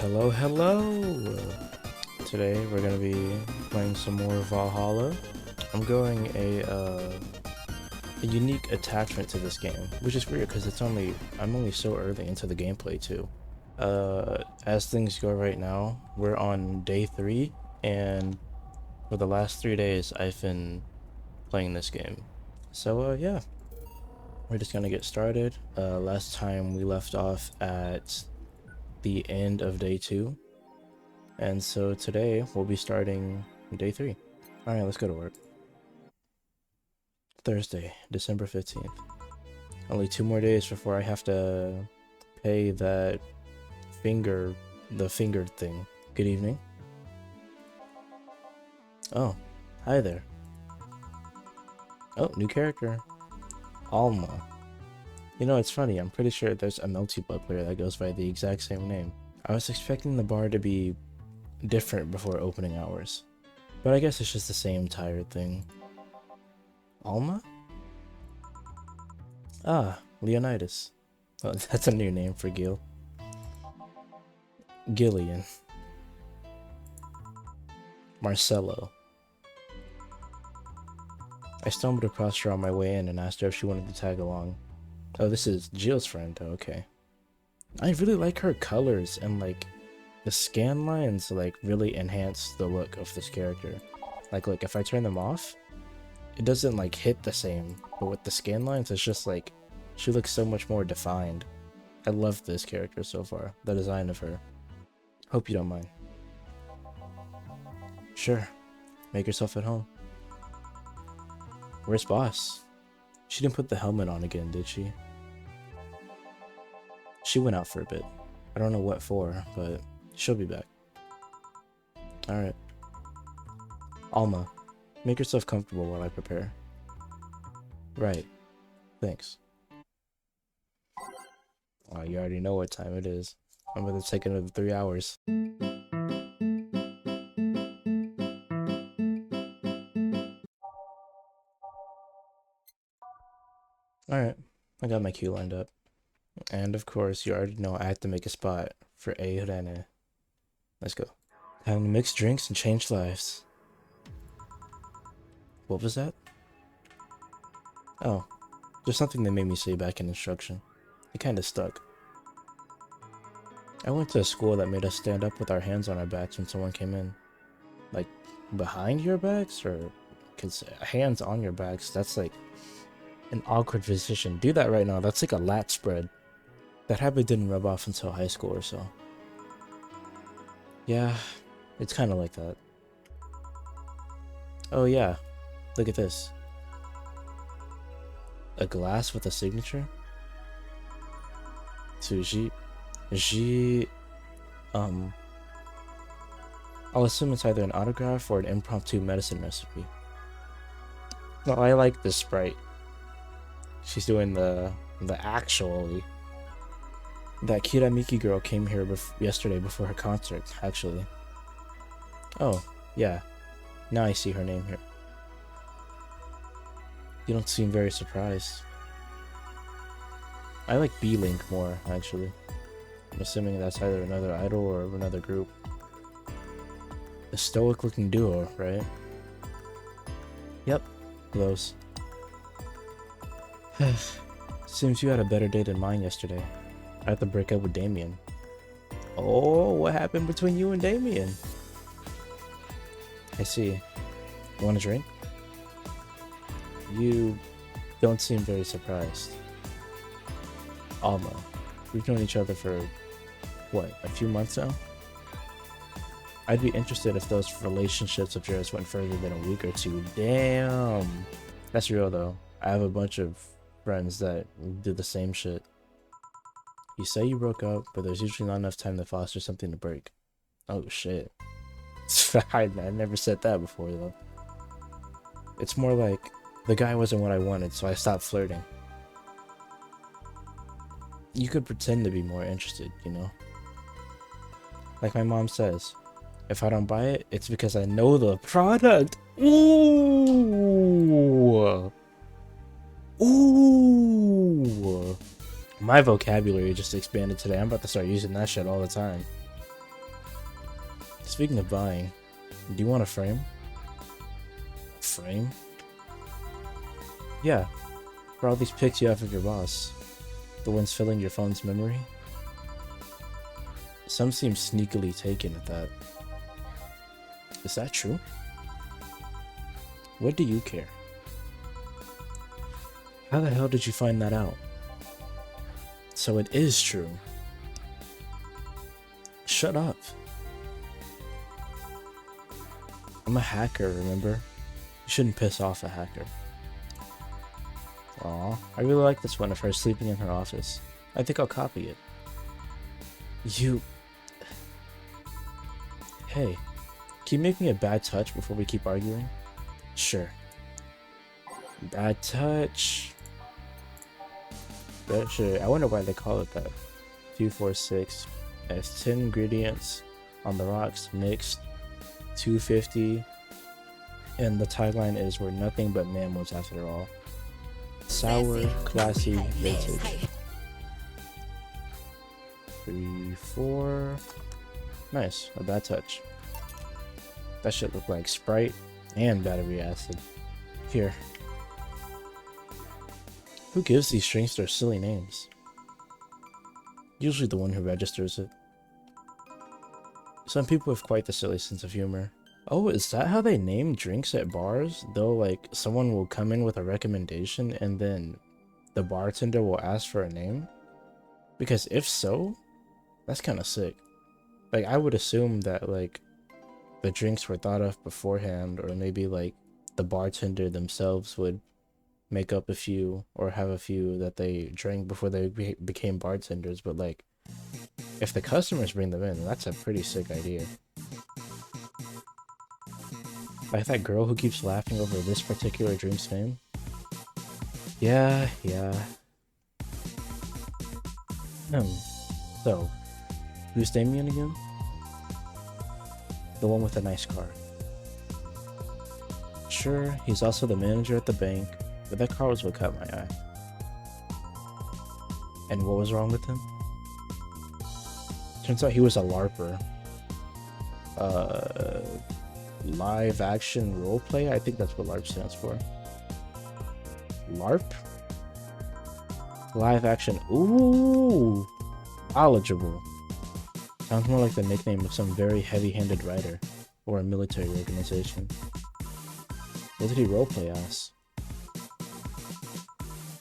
Hello. Today we're gonna be playing some more Valhalla. I'm going a unique attachment to this game, which is weird because I'm only so early into the gameplay too. As things go right now, we're on day 3, and for the last 3 days I've been playing this game. So yeah, we're just gonna get started. Last time we left off at the end of day 2, and so today we'll be starting day 3. All right, let's go to work. Thursday, December 15th. Only 2 more days before I have to pay the fingered thing. Good evening. Oh, hi there. Oh, new character, Alma. You know, it's funny, I'm pretty sure there's a melty player that goes by the exact same name. I was expecting the bar to be different before opening hours, but I guess it's just the same tired thing. Alma? Ah, Leonidas. Oh, that's a new name for Gil. Gillian. Marcello. I stumbled across her on my way in and asked her if she wanted to tag along. Oh, this is Jill's friend. Oh, okay. I really like her colors, and like the scan lines like really enhance the look of this character. Like if I turn them off, it doesn't like hit the same, but with the scan lines it's just like she looks so much more defined. I love this character so far, the design of her. Hope you don't mind. Sure, make yourself at home. Where's boss? She didn't put the helmet on again, did she? She went out for a bit. I don't know what for, but she'll be back. Alright. Alma, make yourself comfortable while I prepare. Right. Thanks. Oh, you already know what time it is. I'm gonna take another 3 hours. Alright, I got my queue lined up. And of course, you already know I have to make a spot for Irene. Let's go. Time to mix drinks and change lives. What was that? Oh, there's something they made me say back in instruction. It kinda stuck. I went to a school that made us stand up with our hands on our backs when someone came in. Like, behind your backs? Or, cause hands on your backs, that's like an awkward position. Do that right now, that's like a lat spread. That habit didn't rub off until high school or so. Yeah, it's kinda like that. Oh yeah, look at this. A glass with a signature? So I'll assume it's either an autograph or an impromptu medicine recipe. No, I like this sprite. She's doing the actually. That Kiramiki girl came here yesterday before her concert, actually. Oh, yeah. Now I see her name here. You don't seem very surprised. I like B-Link more, actually. I'm assuming that's either another idol or another group. A stoic-looking duo, right? Yep, those. Seems you had a better day than mine yesterday. I had to break up with Damien. Oh, what happened between you and Damien? I see. You want a drink? You don't seem very surprised. Alma, we've known each other for, what, a few months now? I'd be interested if those relationships of yours went further than a week or 2. Damn! That's real though. I have a bunch of friends that do the same shit. You say you broke up, but there's usually not enough time to foster something to break. Oh shit. I never said that before though. It's more like, the guy wasn't what I wanted, so I stopped flirting. You could pretend to be more interested, you know? Like my mom says, if I don't buy it, it's because I know the product. Ooh! Ooh! My vocabulary just expanded today. I'm about to start using that shit all the time. Speaking of buying, do you want a frame? Frame? Yeah, for all these pics you have of your boss. The ones filling your phone's memory. Some seem sneakily taken at that. Is that true? What do you care? How the hell did you find that out? So it is true. Shut up. I'm a hacker, remember? You shouldn't piss off a hacker. Aw, I really like this one of her sleeping in her office. I think I'll copy it. You... Hey, can you make me a bad touch before we keep arguing? Sure. Bad touch. But sure, I wonder why they call it that. 246 has 10 ingredients on the rocks mixed. 250. And the tagline is we're nothing but mammals after all. Sour, classy, vintage. 3, 4. Nice, a bad touch. That shit looked like Sprite and battery acid. Here. Who gives these drinks their silly names? Usually the one who registers it. Some people have quite the silly sense of humor. Oh, is that how they name drinks at bars? Though, like, someone will come in with a recommendation and then the bartender will ask for a name? Because if so, that's kind of sick. Like, I would assume that, like, the drinks were thought of beforehand, or maybe, like, the bartender themselves would make up a few or have a few that they drank before they became bartenders. But, like, if the customers bring them in, that's a pretty sick idea. Like that girl who keeps laughing over this particular drink's name? Yeah. So, who's Damien again? The one with the nice car. Sure, he's also the manager at the bank, but that car was what caught my eye. And what was wrong with him? Turns out he was a LARPer. Live action roleplay? I think that's what LARP stands for. LARP? Live action. Ooh! Knowledgeable. Sounds more like the nickname of some very heavy-handed writer or a military organization. What did he roleplay as?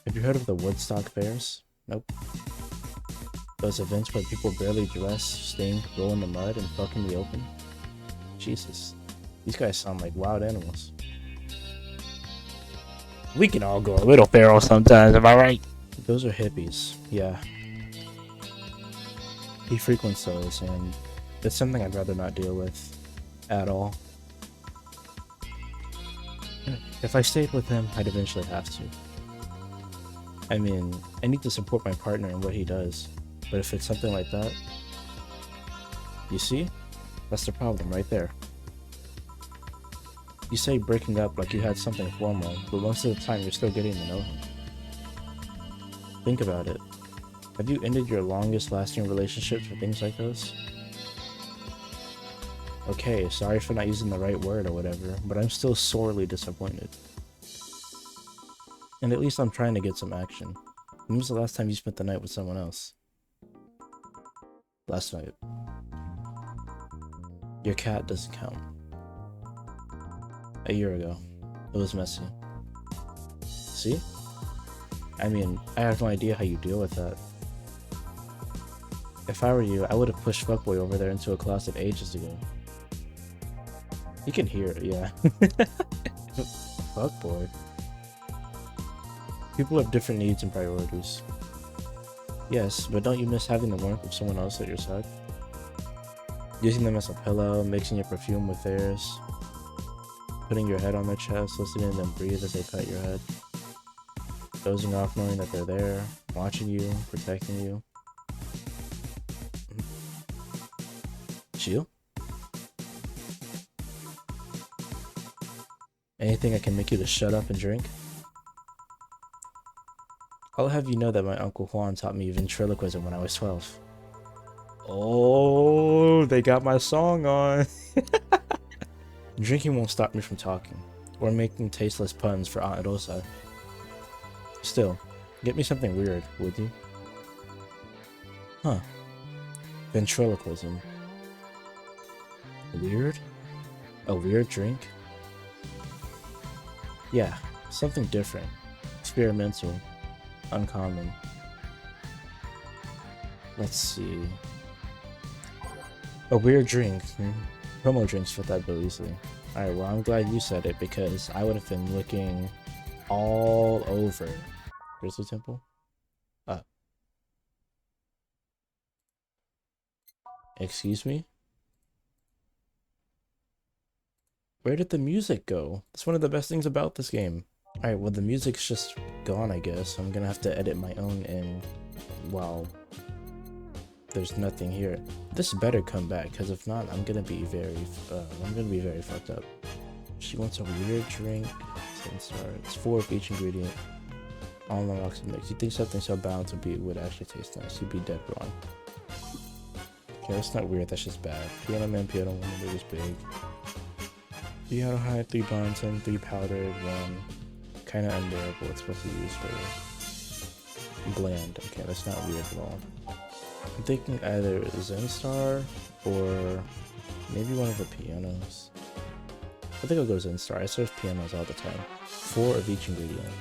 Have you heard of the Woodstock Bears? Nope. Those events where people barely dress, stink, roll in the mud, and fuck in the open? Jesus. These guys sound like wild animals. We can all go a little feral sometimes, am I right? Those are hippies, yeah. He frequents those, and it's something I'd rather not deal with at all. If I stayed with him, I'd eventually have to. I mean, I need to support my partner in what he does, but if it's something like that, you see? That's the problem right there. You say breaking up like you had something formal, but most of the time you're still getting to know him. Think about it. Have you ended your longest lasting relationships for things like those? Okay, sorry for not using the right word or whatever, but I'm still sorely disappointed. And at least I'm trying to get some action. When was the last time you spent the night with someone else? Last night. Your cat doesn't count. A year ago. It was messy. See? I mean, I have no idea how you deal with that. If I were you, I would have pushed Fuckboy over there into a closet ages ago. You can hear it, yeah. Fuckboy. People have different needs and priorities. Yes, but don't you miss having the warmth of someone else at your side? Using them as a pillow, mixing your perfume with theirs. Putting your head on their chest, listening to them breathe as they pet your head. Dozing off knowing that they're there, watching you, protecting you. Chill? Anything I can make you to shut up and drink? I'll have you know that my Uncle Juan taught me ventriloquism when I was 12. Oh, they got my song on. Drinking won't stop me from talking, or making tasteless puns for Aunt Rosa. Still, get me something weird, would you? Huh. Ventriloquism. Weird? A weird drink? Yeah, something different. Experimental. Uncommon. Let's see. A weird drink. Promo drinks fit that bill easily. Alright, well, I'm glad you said it because I would have been looking all over. Grizzly Temple? Excuse me? Where did the music go? That's one of the best things about this game. Alright, well, the music's just gone, I guess. I'm gonna have to edit my own in while there's nothing here. This better come back, because if not, I'm gonna be very fucked up. She wants a weird drink. It's 4 of each ingredient. Alma rocks and mix. You think something so balanced would actually taste nice? You'd be dead wrong. Okay, that's not weird. That's just bad. Piano man, piano woman, it was big. Piano high, 3 Bonton, 3 powdered, 1. Kinda unbearable. It's supposed to be used for bland. Okay, that's not weird at all. I'm thinking either Zenstar or maybe one of the pianos. I think I'll go Zenstar. I serve pianos all the time. 4 of each ingredient.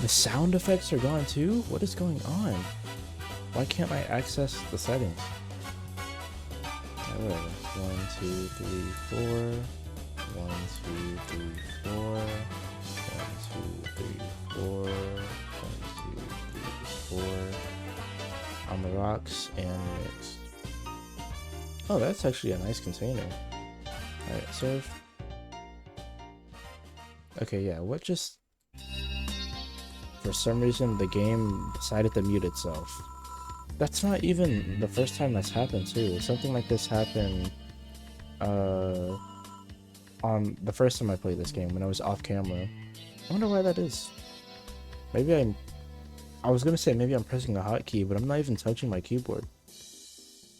The sound effects are gone too? What is going on? Why can't I access the settings? Whatever. 1, 2, 3, 4. 1, 2, 3, 4. 1, 2, 3, 4. 1, 2, 3, 4. On the rocks and mixed. Oh, that's actually a nice container. Alright, serve. Okay, yeah, what just... For some reason, the game decided to mute itself. That's not even the first time that's happened, too. Something like this happened, on the first time I played this game, when I was off camera. I wonder why that is. Maybe I was gonna say maybe I'm pressing a hotkey, but I'm not even touching my keyboard.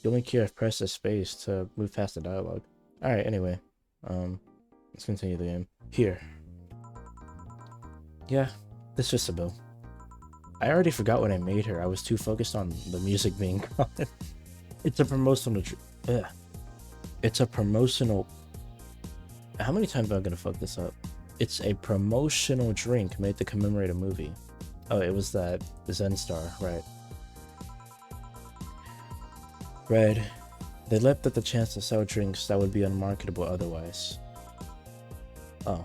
The only key I've pressed is space to move past the dialogue. Alright, anyway. Let's continue the game. Here. Yeah, this is just a bill. I already forgot what I made her. I was too focused on the music being gone. It's a promotional... It's a promotional... How many times am I gonna fuck this up? It's a promotional drink made to commemorate a movie. Oh, it was that Zenstar, right. Right. They leapt at the chance to sell drinks that would be unmarketable otherwise. Oh.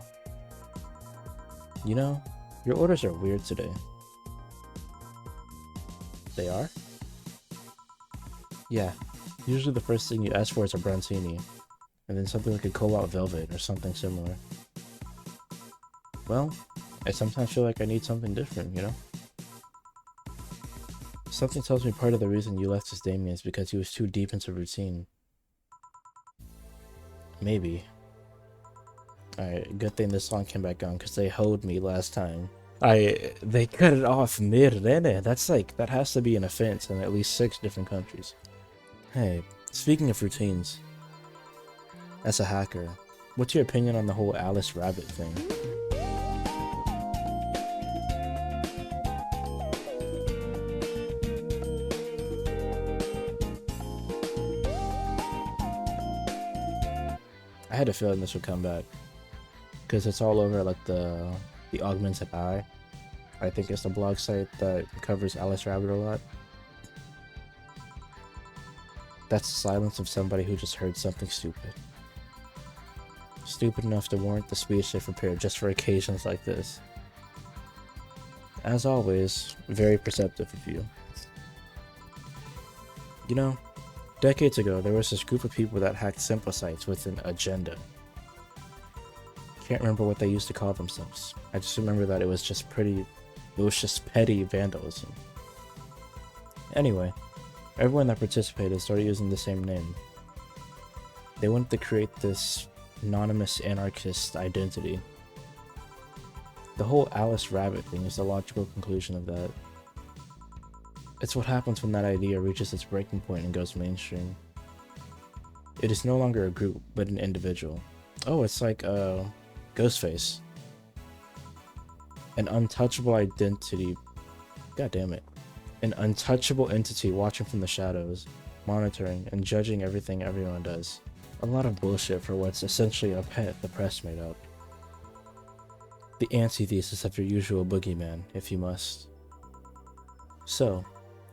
You know, your orders are weird today. They are? Yeah. Usually the first thing you ask for is a brontini, and then something like a cobalt velvet or something similar. Well, I sometimes feel like I need something different, you know? Something tells me part of the reason you left this Damien is because he was too deep into routine. Maybe. Alright, good thing this song came back on because they hoed me last time. They cut it off mid-rene. That's like, that has to be an offense in at least 6 different countries. Hey, speaking of routines, as a hacker, what's your opinion on the whole Alice Rabbit thing? I had a feeling this would come back because it's all over like the Augmented Eye. I think it's the blog site that covers Alice Rabbit a lot. That's the silence of somebody who just heard something stupid. Stupid enough to warrant the speech they prepared just for occasions like this. As always, very perceptive of you. You know, decades ago, there was this group of people that hacked simple sites with an agenda. Can't remember what they used to call themselves. I just remember that it was just petty vandalism. Anyway, everyone that participated started using the same name. They wanted to create this anonymous anarchist identity. The whole Alice Rabbit thing is the logical conclusion of that. It's what happens when that idea reaches its breaking point and goes mainstream. It is no longer a group, but an individual. Oh, it's like Ghostface. An untouchable identity. God damn it. An untouchable entity watching from the shadows, monitoring and judging everything everyone does. A lot of bullshit for what's essentially a pet the press made up. The antithesis of your usual boogeyman, if you must. So,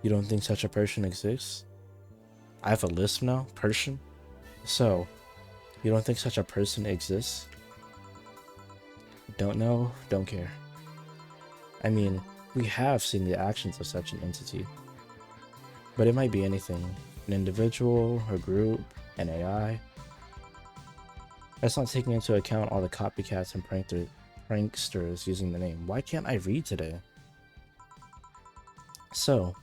you don't think such a person exists? I have a list now? Person? So, you don't think such a person exists? Don't know, don't care. I mean, we have seen the actions of such an entity. But it might be anything. An individual, a group, an AI. That's not taking into account all the copycats and pranksters using the name. Why can't I read today? So,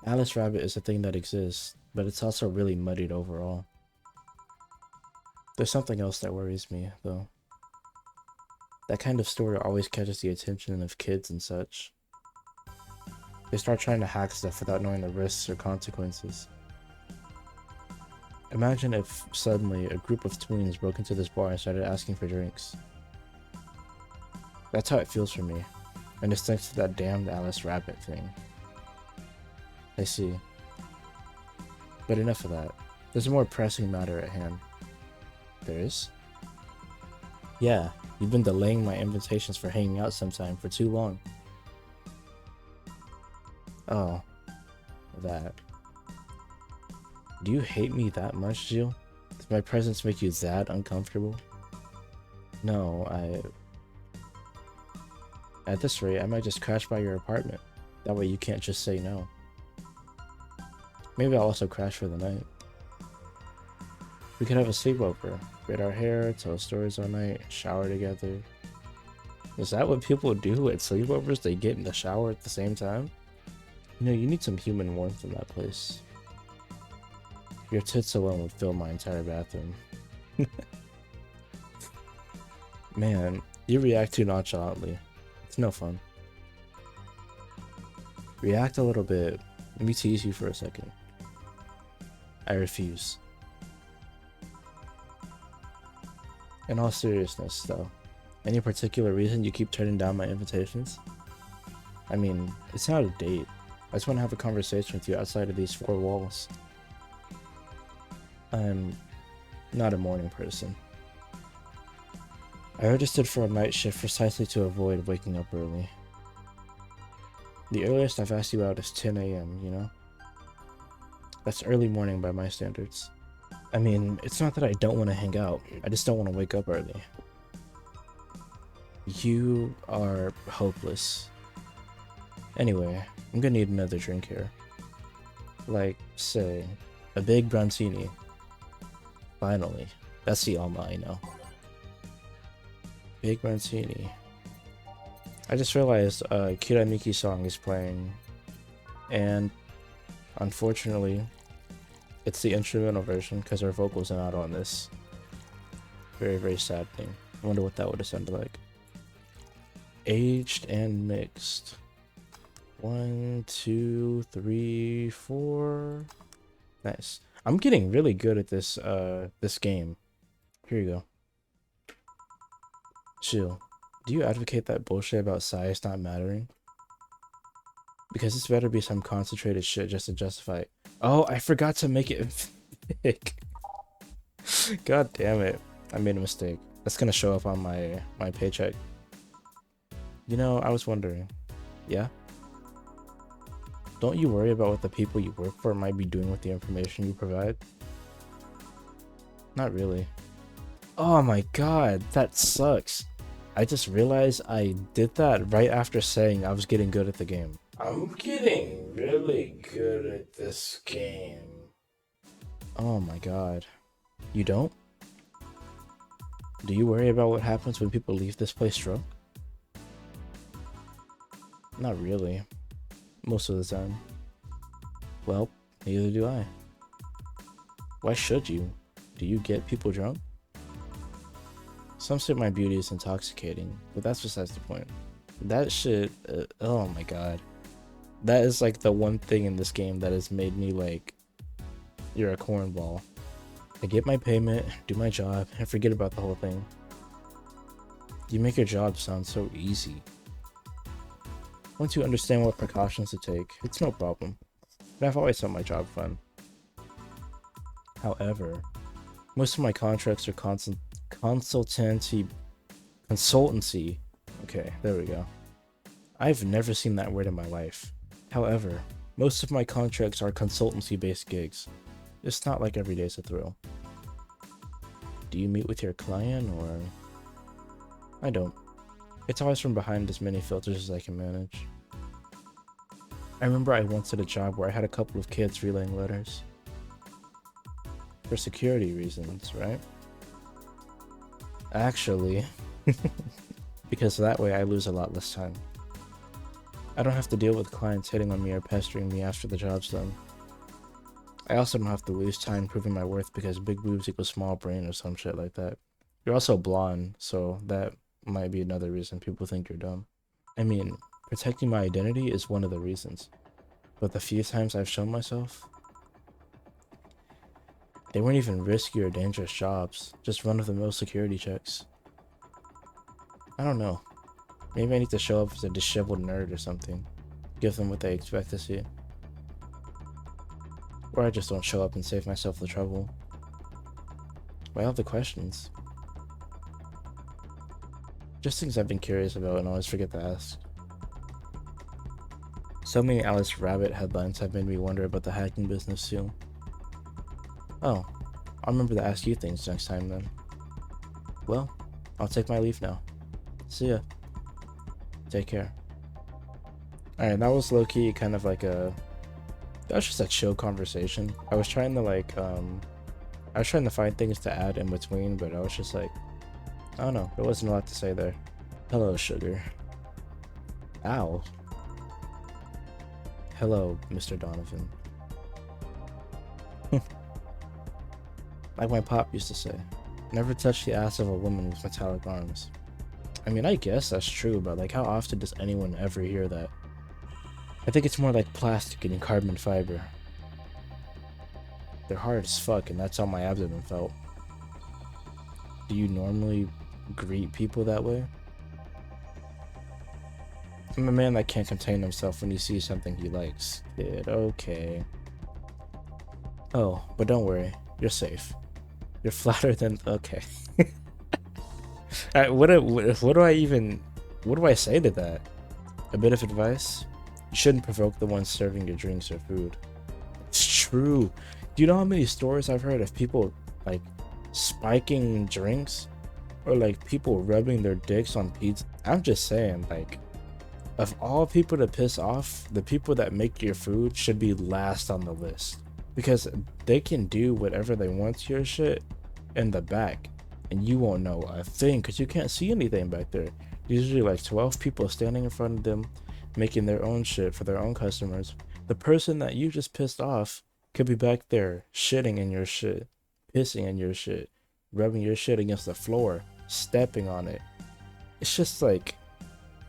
Alice Rabbit is a thing that exists, but it's also really muddied overall. There's something else that worries me, though. That kind of story always catches the attention of kids and such. They start trying to hack stuff without knowing the risks or consequences. Imagine if suddenly a group of tweens broke into this bar and started asking for drinks. That's how it feels for me, and it's thanks to that damned Alice Rabbit thing. I see. But enough of that. There's a more pressing matter at hand. There is? Yeah, you've been delaying my invitations for hanging out sometime for too long. Oh, that. Do you hate me that much, Jill? Does my presence make you that uncomfortable? No, At this rate, I might just crash by your apartment. That way you can't just say no. Maybe I'll also crash for the night. We could have a sleepover, braid our hair, tell stories all night, shower together. Is that what people do at sleepovers? They get in the shower at the same time? You know, you need some human warmth in that place. Your tits alone would fill my entire bathroom. Man, you react too nonchalantly. It's no fun. React a little bit. Let me tease you for a second. I refuse. In all seriousness, though, any particular reason you keep turning down my invitations? I mean, it's not a date. I just want to have a conversation with you outside of these four walls. I'm not a morning person. I registered for a night shift precisely to avoid waking up early. The earliest I've asked you out is 10 AM, you know? That's early morning by my standards. I mean, it's not that I don't want to hang out, I just don't want to wake up early. You are hopeless. Anyway, I'm gonna need another drink here. Like, say, a big brontini. Finally. That's the Alma I know. Big brontini. I just realized Kiramiki's song is playing, and unfortunately, it's the instrumental version because her vocals are not on this. Very, very sad thing. I wonder what that would have sounded like. Aged and mixed. 1, 2, 3, 4. Nice. I'm getting really good at this this game. Here you go. Chill. Do you advocate that bullshit about size not mattering? Because this better be some concentrated shit just to justify it. Oh, I forgot to make it big. God damn it. I made a mistake. That's gonna show up on my paycheck. You know, I was wondering. Yeah? Don't you worry about what the people you work for might be doing with the information you provide? Not really. Oh my god, that sucks. I just realized I did that right after saying I was getting good at the game. I'm getting really good at this game. Oh my god. You don't? Do you worry about what happens when people leave this place drunk? Not really. Most of the time. Well, neither do I. Why should you? Do you get people drunk? Some say my beauty is intoxicating, but that's besides the point. That shit, oh my god. That is like the one thing in this game that has made me like, you're a cornball. I get my payment, do my job, and forget about the whole thing. You make your job sound so easy. Once you understand what precautions to take, it's no problem. But I've always found my job fun. However, most of my contracts are consultancy. Okay, there we go. I've never seen that word in my life. However, most of my contracts are consultancy-based gigs. It's not like every day's a thrill. Do you meet with your client, or... I don't. It's always from behind as many filters as I can manage. I remember I once did a job where I had a couple of kids relaying letters. For security reasons, right? Actually, because that way I lose a lot less time. I don't have to deal with clients hitting on me or pestering me after the job's done. I also don't have to lose time proving my worth because big boobs equals small brain or some shit like that. You're also blonde, so that might be another reason people think you're dumb. I mean, protecting my identity is one of the reasons. But the few times I've shown myself, they weren't even risky or dangerous jobs, just run-of-the-mill security checks. I don't know. Maybe I need to show up as a disheveled nerd or something. Give them what they expect to see. Or I just don't show up and save myself the trouble. Why all the questions? Just things I've been curious about and always forget to ask. So many Alice Rabbit headlines have made me wonder about the hacking business too. Oh, I'll remember to ask you things next time then. Well, I'll take my leave now. See ya. Take care. Alright, that was low-key kind of like that was just a chill conversation. I was trying to like, I was trying to find things to add in between, but I was just like, I don't know, there wasn't a lot to say there. Hello, sugar. Ow. Hello, Mr. Donovan. Like my pop used to say, never touch the ass of a woman with metallic arms. I mean, I guess that's true, but like how often does anyone ever hear that? I think it's more like plastic and carbon fiber. They're hard as fuck, and that's how my abdomen felt. Do you normally greet people that way? I'm a man that can't contain himself when he sees something he likes. Kid, okay. Oh, but don't worry, you're safe. You're flatter than... okay. What do I say to that? A bit of advice? You shouldn't provoke the ones serving your drinks or food. It's true. Do you know how many stories I've heard of people like spiking drinks? Or like people rubbing their dicks on pizza? I'm just saying, like, of all people to piss off, the people that make your food should be last on the list. Because they can do whatever they want to your shit in the back. And you won't know a thing because you can't see anything back there. Usually like 12 people standing in front of them making their own shit for their own customers. The person that you just pissed off could be back there shitting in your shit, pissing in your shit, rubbing your shit against the floor, stepping on it. It's just like,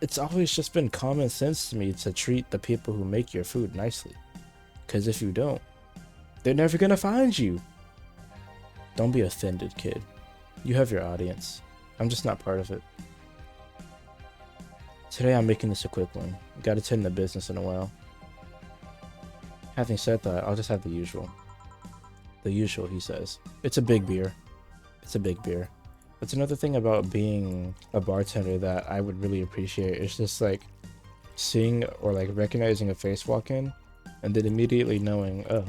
it's always just been common sense to me to treat the people who make your food nicely. Because if you don't, they're never gonna find you. Don't be offended, kid. You have your audience. I'm just not part of it. Today I'm making this a quick one. Gotta tend to business in a while. Having said that, I'll just have the usual. The usual, he says. It's a big beer. It's a big beer. That's another thing about being a bartender that I would really appreciate. It's just like seeing or like recognizing a face walk in and then immediately knowing, oh,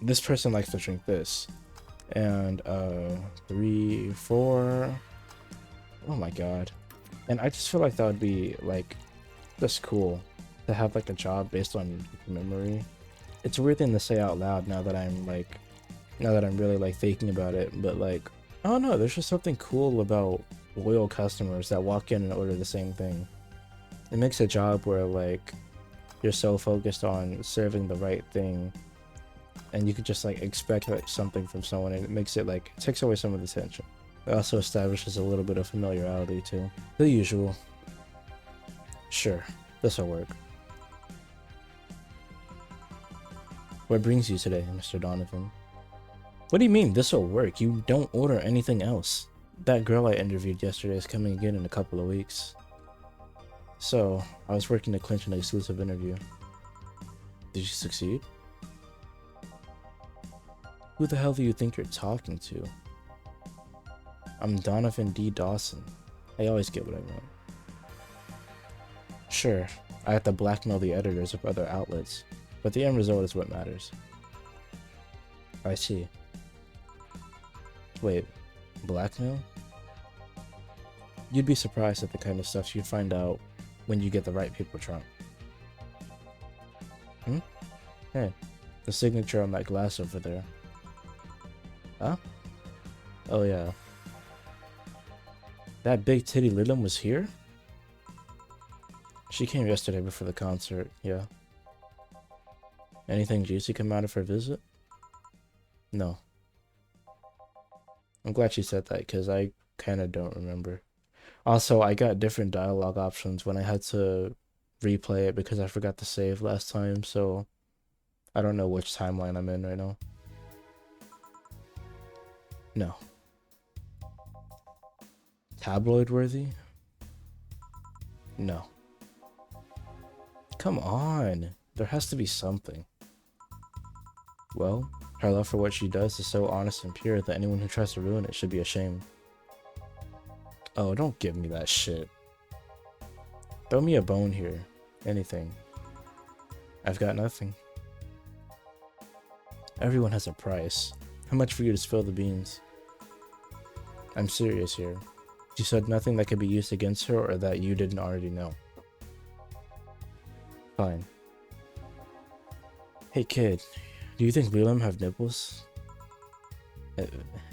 this person likes to drink this. And 3, 4, oh my god. And I just feel like that would be like just cool to have like a job based on memory. It's a weird thing to say out loud now that I'm really like thinking about it, but like, I don't know, there's just something cool about loyal customers that walk in and order the same thing. It makes a job where like you're so focused on serving the right thing and you could just like expect like something from someone, and it makes it like, it takes away some of the tension. It also establishes a little bit of familiarity too. The usual. Sure, this'll work. What brings you today, Mr. Donovan? What do you mean, this'll work? You don't order anything else. That girl I interviewed yesterday is coming again in a couple of weeks. So, I was working to clinch an exclusive interview. Did you succeed? Who the hell do you think you're talking to? I'm Donovan D. Dawson. I always get what I want. Sure, I have to blackmail the editors of other outlets, but the end result is what matters. I see. Wait, blackmail? You'd be surprised at the kind of stuff you find out when you get the right people drunk. Hey, the signature on that glass over there. Huh? Oh yeah. That big titty Lilum was here? She came yesterday before the concert, yeah. Anything juicy come out of her visit? No. I'm glad she said that, because I kind of don't remember. Also, I got different dialogue options when I had to replay it because I forgot to save last time, so I don't know which timeline I'm in right now. No. Tabloid worthy? No. Come on, there has to be something. Well, her love for what she does is so honest and pure that anyone who tries to ruin it should be ashamed. Oh, don't give me that shit. Throw me a bone here. Anything. I've got nothing. Everyone has a price. How much for you to spill the beans? I'm serious here. She said nothing that could be used against her or that you didn't already know. Fine. Hey kid, do you think Lilam have nipples?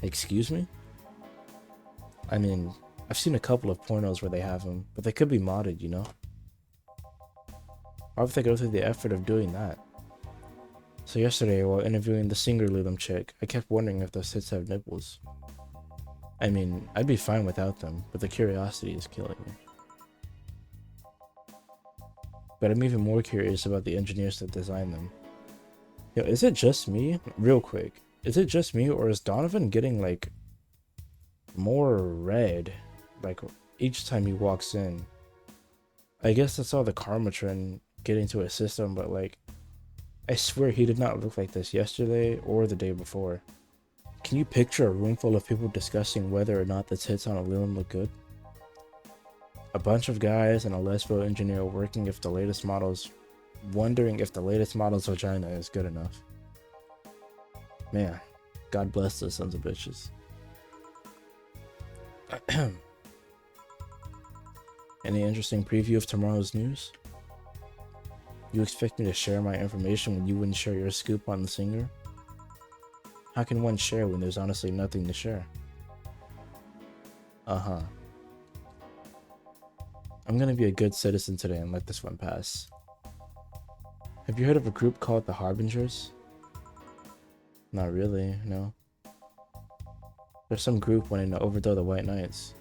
Excuse me? I mean, I've seen a couple of pornos where they have them, but they could be modded, you know? Why would they go through the effort of doing that? So yesterday, while interviewing the singer Lilam chick, I kept wondering if those tits have nipples. I mean, I'd be fine without them, but the curiosity is killing me. But I'm even more curious about the engineers that designed them. Yo, is it just me? Real quick. Is it just me, or is Donovan getting, like, more red, like, each time he walks in? I guess that's all the karma trend getting to his system, but, like, I swear he did not look like this yesterday or the day before. Can you picture a room full of people discussing whether or not the tits on a Lilam look good? A bunch of guys and a lesbo engineer wondering if the latest model's vagina is good enough. Man, God bless those sons of bitches. Any interesting preview of tomorrow's news? You expect me to share my information when you wouldn't share your scoop on the singer? How can one share when there's honestly nothing to share? Uh-huh. I'm gonna be a good citizen today and let this one pass. Have you heard of a group called the Harbingers? Not really, no. There's some group wanting to overthrow the White Knights.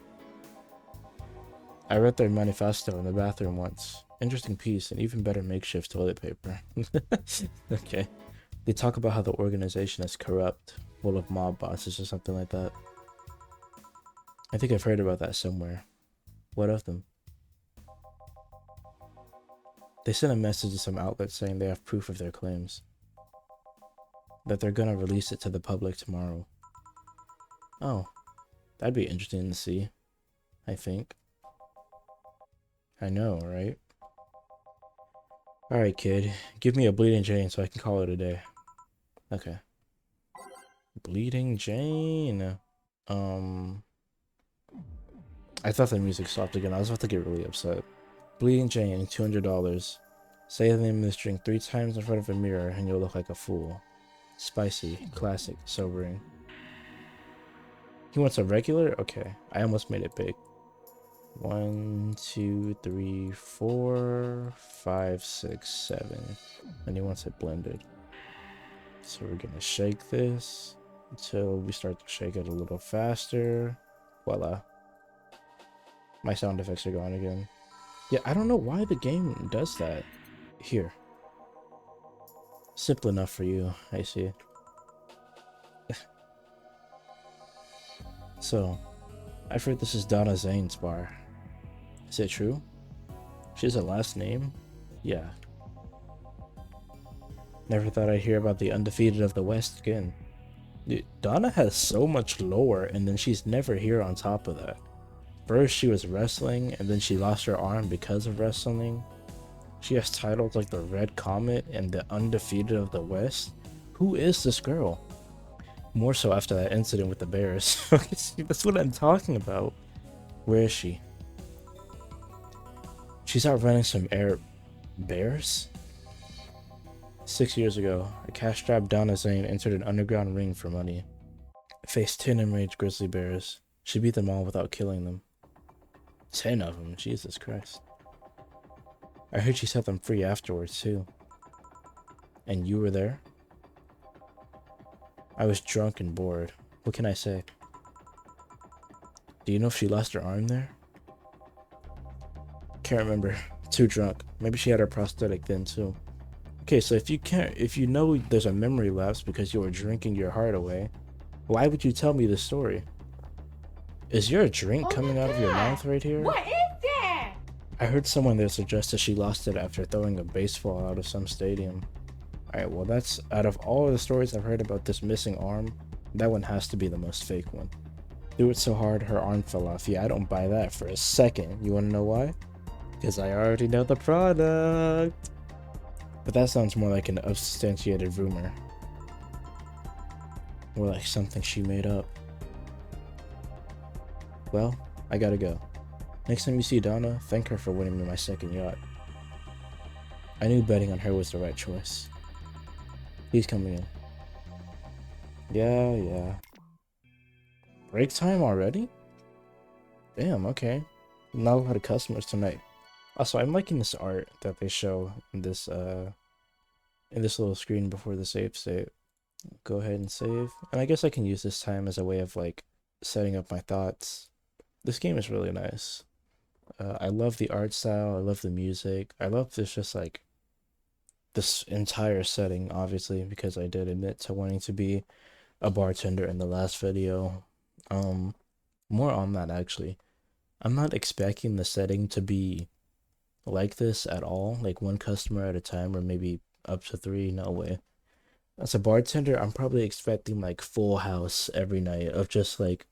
I read their manifesto in the bathroom once. Interesting piece and even better makeshift toilet paper. Okay. They talk about how the organization is corrupt, full of mob bosses or something like that. I think I've heard about that somewhere. What of them? They sent a message to some outlet saying they have proof of their claims. That they're gonna release it to the public tomorrow. Oh, that'd be interesting to see, I think. I know, right? Alright, kid. Give me a Bleeding Jane so I can call it a day. Okay. Bleeding Jane. I thought the music stopped again. I was about to get really upset. Bleeding Jane, $200. Say the name of this drink 3 times in front of a mirror and you'll look like a fool. Spicy, classic, sobering. He wants a regular? Okay, I almost made it big. 1, 2, 3, 4, 5, 6, 7. And he wants it blended. So we're gonna shake this until we start to shake it a little faster. Voila. My sound effects are gone again. Yeah, I don't know why the game does that. Here. Simple enough for you, I see. So, I've heard this is Donna Zane's bar. Is it true? She has a last name? Yeah. Never thought I'd hear about the undefeated of the West again. Dude, Donna has so much lore, and then she's never here on top of that. First she was wrestling, and then she lost her arm because of wrestling. She has titles like the Red Comet and the Undefeated of the West. Who is this girl? More so after that incident with the bears. See, that's what I'm talking about. Where is she? She's out running some bears? 6 years ago, a cash-strapped Donna Zane entered an underground ring for money. Faced 10 enraged grizzly bears. She beat them all without killing them. 10 of them, Jesus Christ. I heard she set them free afterwards, too. And you were there? I was drunk and bored. What can I say? Do you know if she lost her arm there? Can't remember. Too drunk. Maybe she had her prosthetic then, too. Okay, so if you know there's a memory lapse because you were drinking your heart away, why would you tell me this story? Is there a drink coming out of your mouth right here? What is that? I heard someone there suggest that she lost it after throwing a baseball out of some stadium. Alright, well that's, out of all of the stories I've heard about this missing arm, that one has to be the most fake one. Threw it so hard her arm fell off. Yeah, I don't buy that for a second. You wanna know why? Because I already know the product. But that sounds more like an unsubstantiated rumor. Or like something she made up. Well, I gotta go. Next time you see Donna, thank her for winning me my second yacht. I knew betting on her was the right choice. He's coming in. Yeah. Break time already? Damn, okay. Not a lot of customers tonight. Also, I'm liking this art that they show in this little screen before the save state. Go ahead and save. And I guess I can use this time as a way of like setting up my thoughts. This game is really nice. I love the art style, I love the music, I love this just like this entire setting, obviously, because I did admit to wanting to be a bartender in the last video. More on that actually. I'm not expecting the setting to be like this at all, like one customer at a time or maybe up to 3, no way. As a bartender, I'm probably expecting like full house every night of just like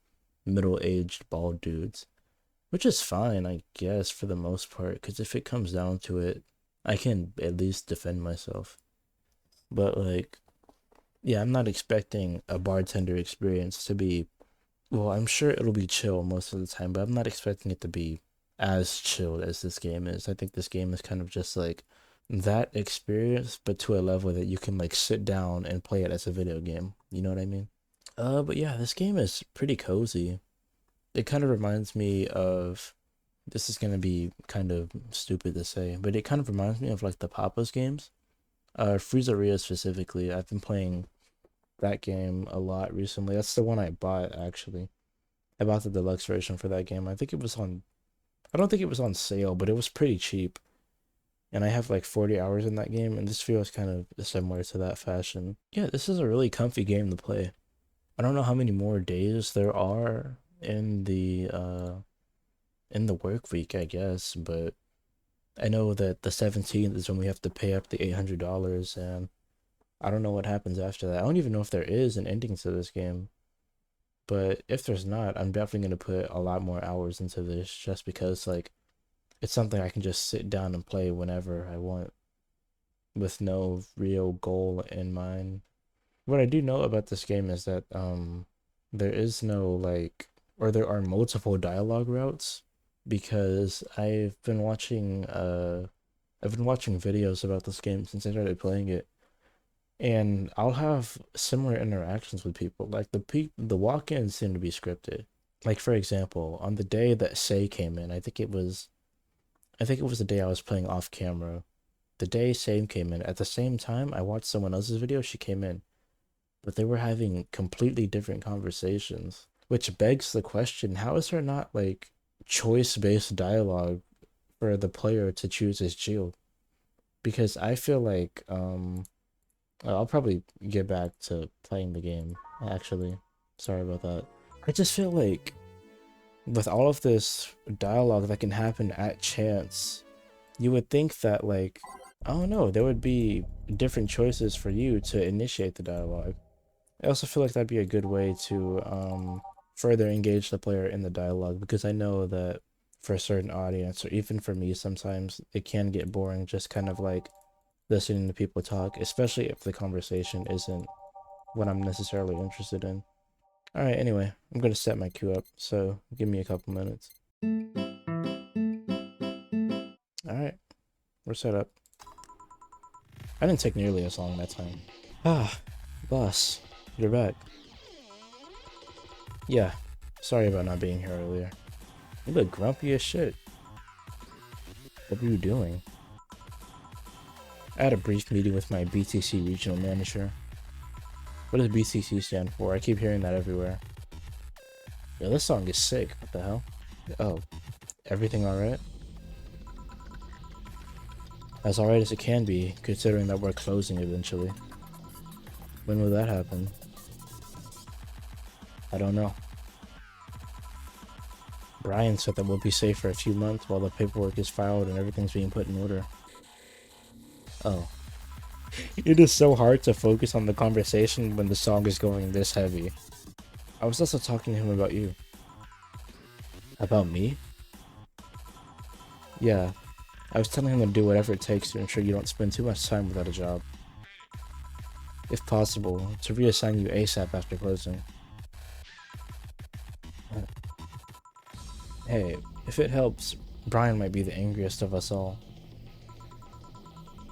middle-aged bald dudes, which is fine, I guess, for the most part, because if it comes down to it, I can at least defend myself. But like, yeah, I'm not expecting a bartender experience to be, well, I'm sure it'll be chill most of the time, but I'm not expecting it to be as chilled as this game is. I think this game is kind of just like that experience, but to a level that you can like sit down and play it as a video game. You know what I mean? But yeah, this game is pretty cozy. It kind of reminds me of, this is gonna be kind of stupid to say, but it kind of reminds me of like the Papa's games. Freezeria specifically. I've been playing that game a lot recently. That's the one I bought actually. I bought the deluxe version for that game. I think it was on, I don't think it was on sale, but it was pretty cheap. And I have like 40 hours in that game, and this feels kind of similar to that fashion. Yeah, this is a really comfy game to play. I don't know how many more days there are in the work week, I guess, but I know that the 17th is when we have to pay up the $800, and I don't know what happens after that. I don't even know if there is an ending to this game. But if there's not, I'm definitely going to put a lot more hours into this just because, like, it's something I can just sit down and play whenever I want with no real goal in mind. What I do know about this game is that there is no, like, or there are multiple dialogue routes, because I've been watching videos about this game since I started playing it. And I'll have similar interactions with people. Like the walk-ins seem to be scripted. Like for example, on the day that Sei came in, I think it was the day I was playing off camera. The day Sei came in, at the same time I watched someone else's video, she came in. But they were having completely different conversations. Which begs the question, how is there not like choice-based dialogue for the player to choose his shield? Because I feel like I'll probably get back to playing the game, actually. Sorry about that. I just feel like with all of this dialogue that can happen at chance, you would think that, like, I don't know, there would be different choices for you to initiate the dialogue. I also feel like that'd be a good way to further engage the player in the dialogue, because I know that for a certain audience, or even for me sometimes, it can get boring just kind of like listening to people talk, especially if the conversation isn't what I'm necessarily interested in. Alright, anyway, I'm gonna set my queue up, so give me a couple minutes. Alright, we're set up. I didn't take nearly as long that time. Ah, boss, you're back. Yeah, sorry about not being here earlier. You look grumpy as shit. What were you doing? I had a brief meeting with my BTC regional manager. What does BTC stand for? I keep hearing that everywhere. Yo, this song is sick. What the hell? Oh, everything alright? As alright as it can be, considering that we're closing eventually. When will that happen? I don't know. Brian said that we'll be safe for a few months while the paperwork is filed and everything's being put in order. Oh. It is so hard to focus on the conversation when the song is going this heavy. I was also talking to him about you. About me? Yeah. I was telling him to do whatever it takes to ensure you don't spend too much time without a job. If possible, to reassign you ASAP after closing. Hey, if it helps, Brian might be the angriest of us all.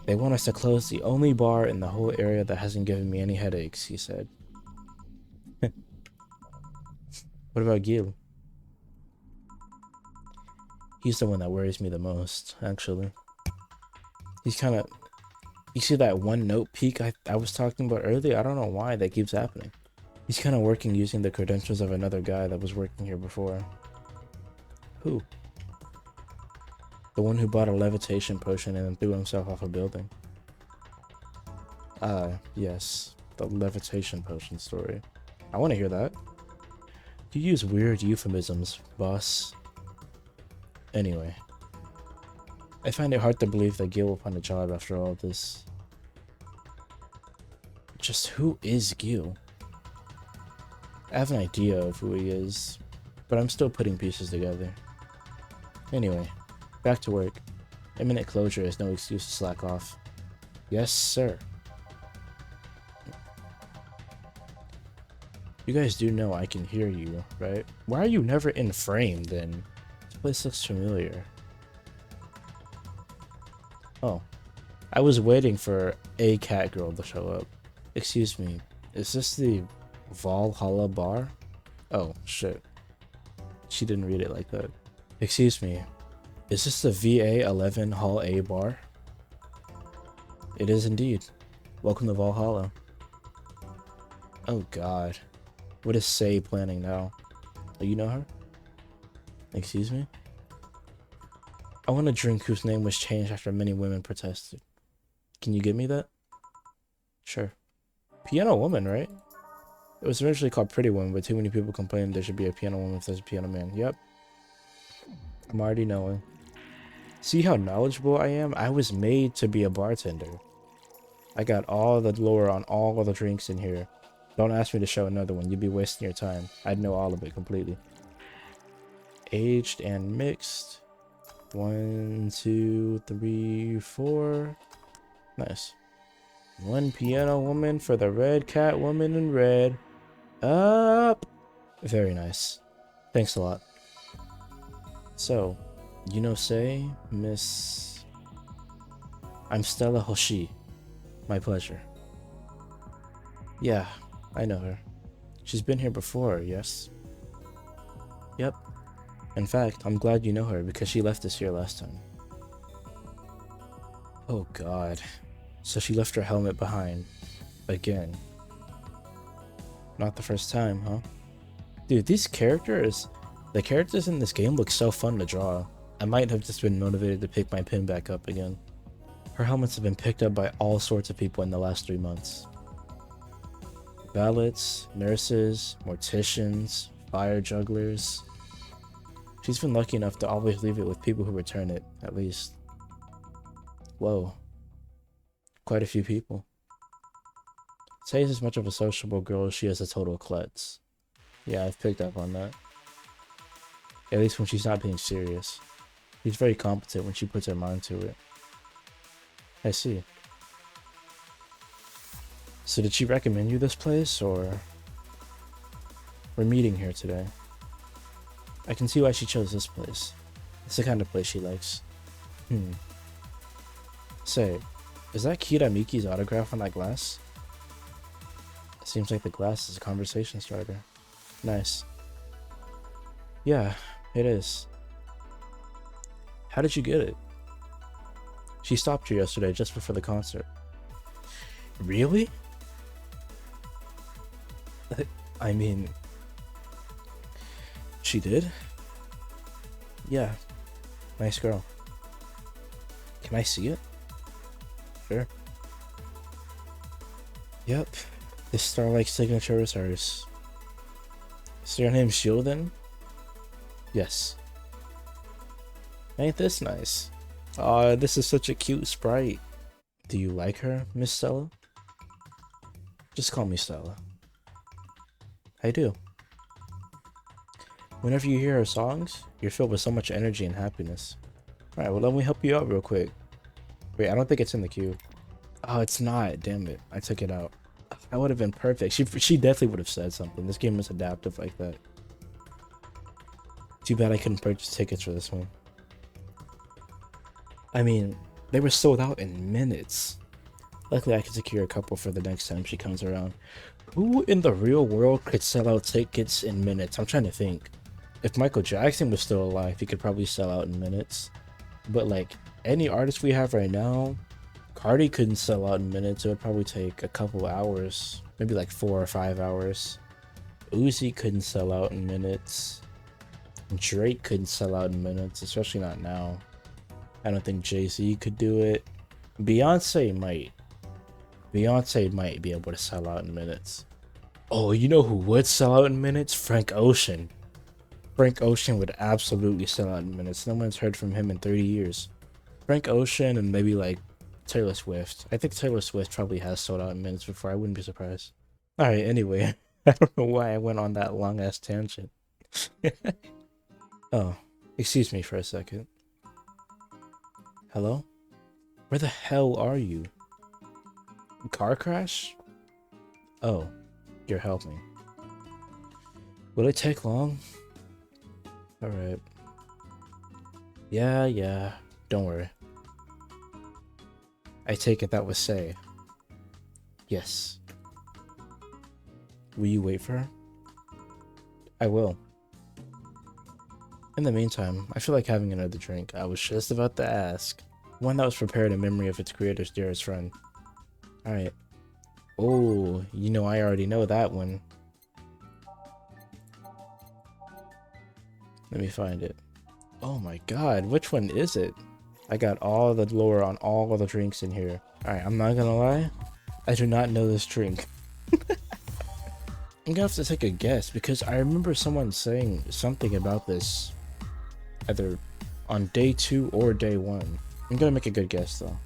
They want us to close the only bar in the whole area that hasn't given me any headaches, he said. What about Gil? He's the one that worries me the most, actually. He's kind of... You see that one note peak I was talking about earlier? I don't know why that keeps happening. He's kind of working using the credentials of another guy that was working here before. Who? The one who bought a levitation potion and then threw himself off a building. Yes. The levitation potion story. I want to hear that. You use weird euphemisms, boss. Anyway. I find it hard to believe that Gil will find a job after all this. Just who is Gil? I have an idea of who he is, but I'm still putting pieces together. Anyway, back to work. Imminent closure is no excuse to slack off. Yes, sir. You guys do know I can hear you, right? Why are you never in frame, then? This place looks familiar. Oh. I was waiting for a cat girl to show up. Excuse me, is this the Valhalla bar? Oh, shit. She didn't read it like that. Excuse me, is this the VA-11 Hall A bar? It is indeed. Welcome to Valhalla. Oh god. What is Sei planning now? Oh, you know her? Excuse me? I want a drink whose name was changed after many women protested. Can you give me that? Sure. Piano Woman, right? It was eventually called Pretty Woman, but too many people complained there should be a piano woman if there's a piano man. Yep. I'm already knowing. See how knowledgeable I am? I was made to be a bartender. I got all the lore on all of the drinks in here. Don't ask me to show another one. You'd be wasting your time. I'd know all of it completely. Aged and mixed. 1, 2, 3, 4. Nice. One piano woman for the red cat woman in red. Up. Very nice. Thanks a lot. So, you know Sei, Miss... I'm Stella Hoshi. My pleasure. Yeah, I know her. She's been here before, yes? Yep. In fact, I'm glad you know her because she left us here last time. Oh god. So she left her helmet behind. Again. Not the first time, huh? Dude, these characters... The characters in this game look so fun to draw. I might have just been motivated to pick my pen back up again. Her helmets have been picked up by all sorts of people in the last 3 months. Valets, nurses, morticians, fire jugglers. She's been lucky enough to always leave it with people who return it, at least. Whoa. Quite a few people. Sei is as much of a sociable girl as she is a total klutz. Yeah, I've picked up on that. At least when she's not being serious. She's very competent when she puts her mind to it. I see. So did she recommend you this place, or... We're meeting here today. I can see why she chose this place. It's the kind of place she likes. Sei, is that Kira Miki's autograph on that glass? It seems like the glass is a conversation starter. Nice. Yeah, it is. How did you get it? She stopped here yesterday just before the concert. Really? I mean... She did? Yeah. Nice girl. Can I see it? Sure. Yep. This star-like signature is hers. Is your name Shieldin? Yes. Ain't this nice? Aw, this is such a cute sprite. Do you like her, Miss Stella? Just call me Stella. I do. Whenever you hear her songs, you're filled with so much energy and happiness. Alright, well let me help you out real quick. Wait, I don't think it's in the queue. Oh, it's not. Damn it. I took it out. That would have been perfect. She definitely would have said something. This game is adaptive like that. Too bad I couldn't purchase tickets for this one. I mean, they were sold out in minutes. Luckily, I could secure a couple for the next time she comes around. Who in the real world could sell out tickets in minutes? I'm trying to think. If Michael Jackson was still alive, he could probably sell out in minutes. But like, any artist we have right now, Cardi couldn't sell out in minutes. It would probably take a couple hours. Maybe like 4 or 5 hours. Uzi couldn't sell out in minutes. Drake couldn't sell out in minutes, especially not now. I don't think Jay-Z could do it. Beyonce might. Beyonce might be able to sell out in minutes. Oh, you know who would sell out in minutes? Frank Ocean. Frank Ocean would absolutely sell out in minutes. No one's heard from him in 30 years. Frank Ocean and maybe like Taylor Swift. I think Taylor Swift probably has sold out in minutes before. I wouldn't be surprised. Alright, anyway. I don't know why I went on that long ass tangent. Oh, excuse me for a second. Hello? Where the hell are you? Car crash? Oh, you're helping. Will it take long? Alright. Yeah, don't worry. I take it that was Sei. Yes. Will you wait for her? I will. In the meantime, I feel like having another drink. I was just about to ask. One that was prepared in memory of its creator's dearest friend. Alright. Oh, you know I already know that one. Let me find it. Oh my god, which one is it? I got all the lore on all of the drinks in here. Alright, I'm not gonna lie. I do not know this drink. I'm gonna have to take a guess because I remember someone saying something about this either on day 2 or day 1. I'm gonna make a good guess though.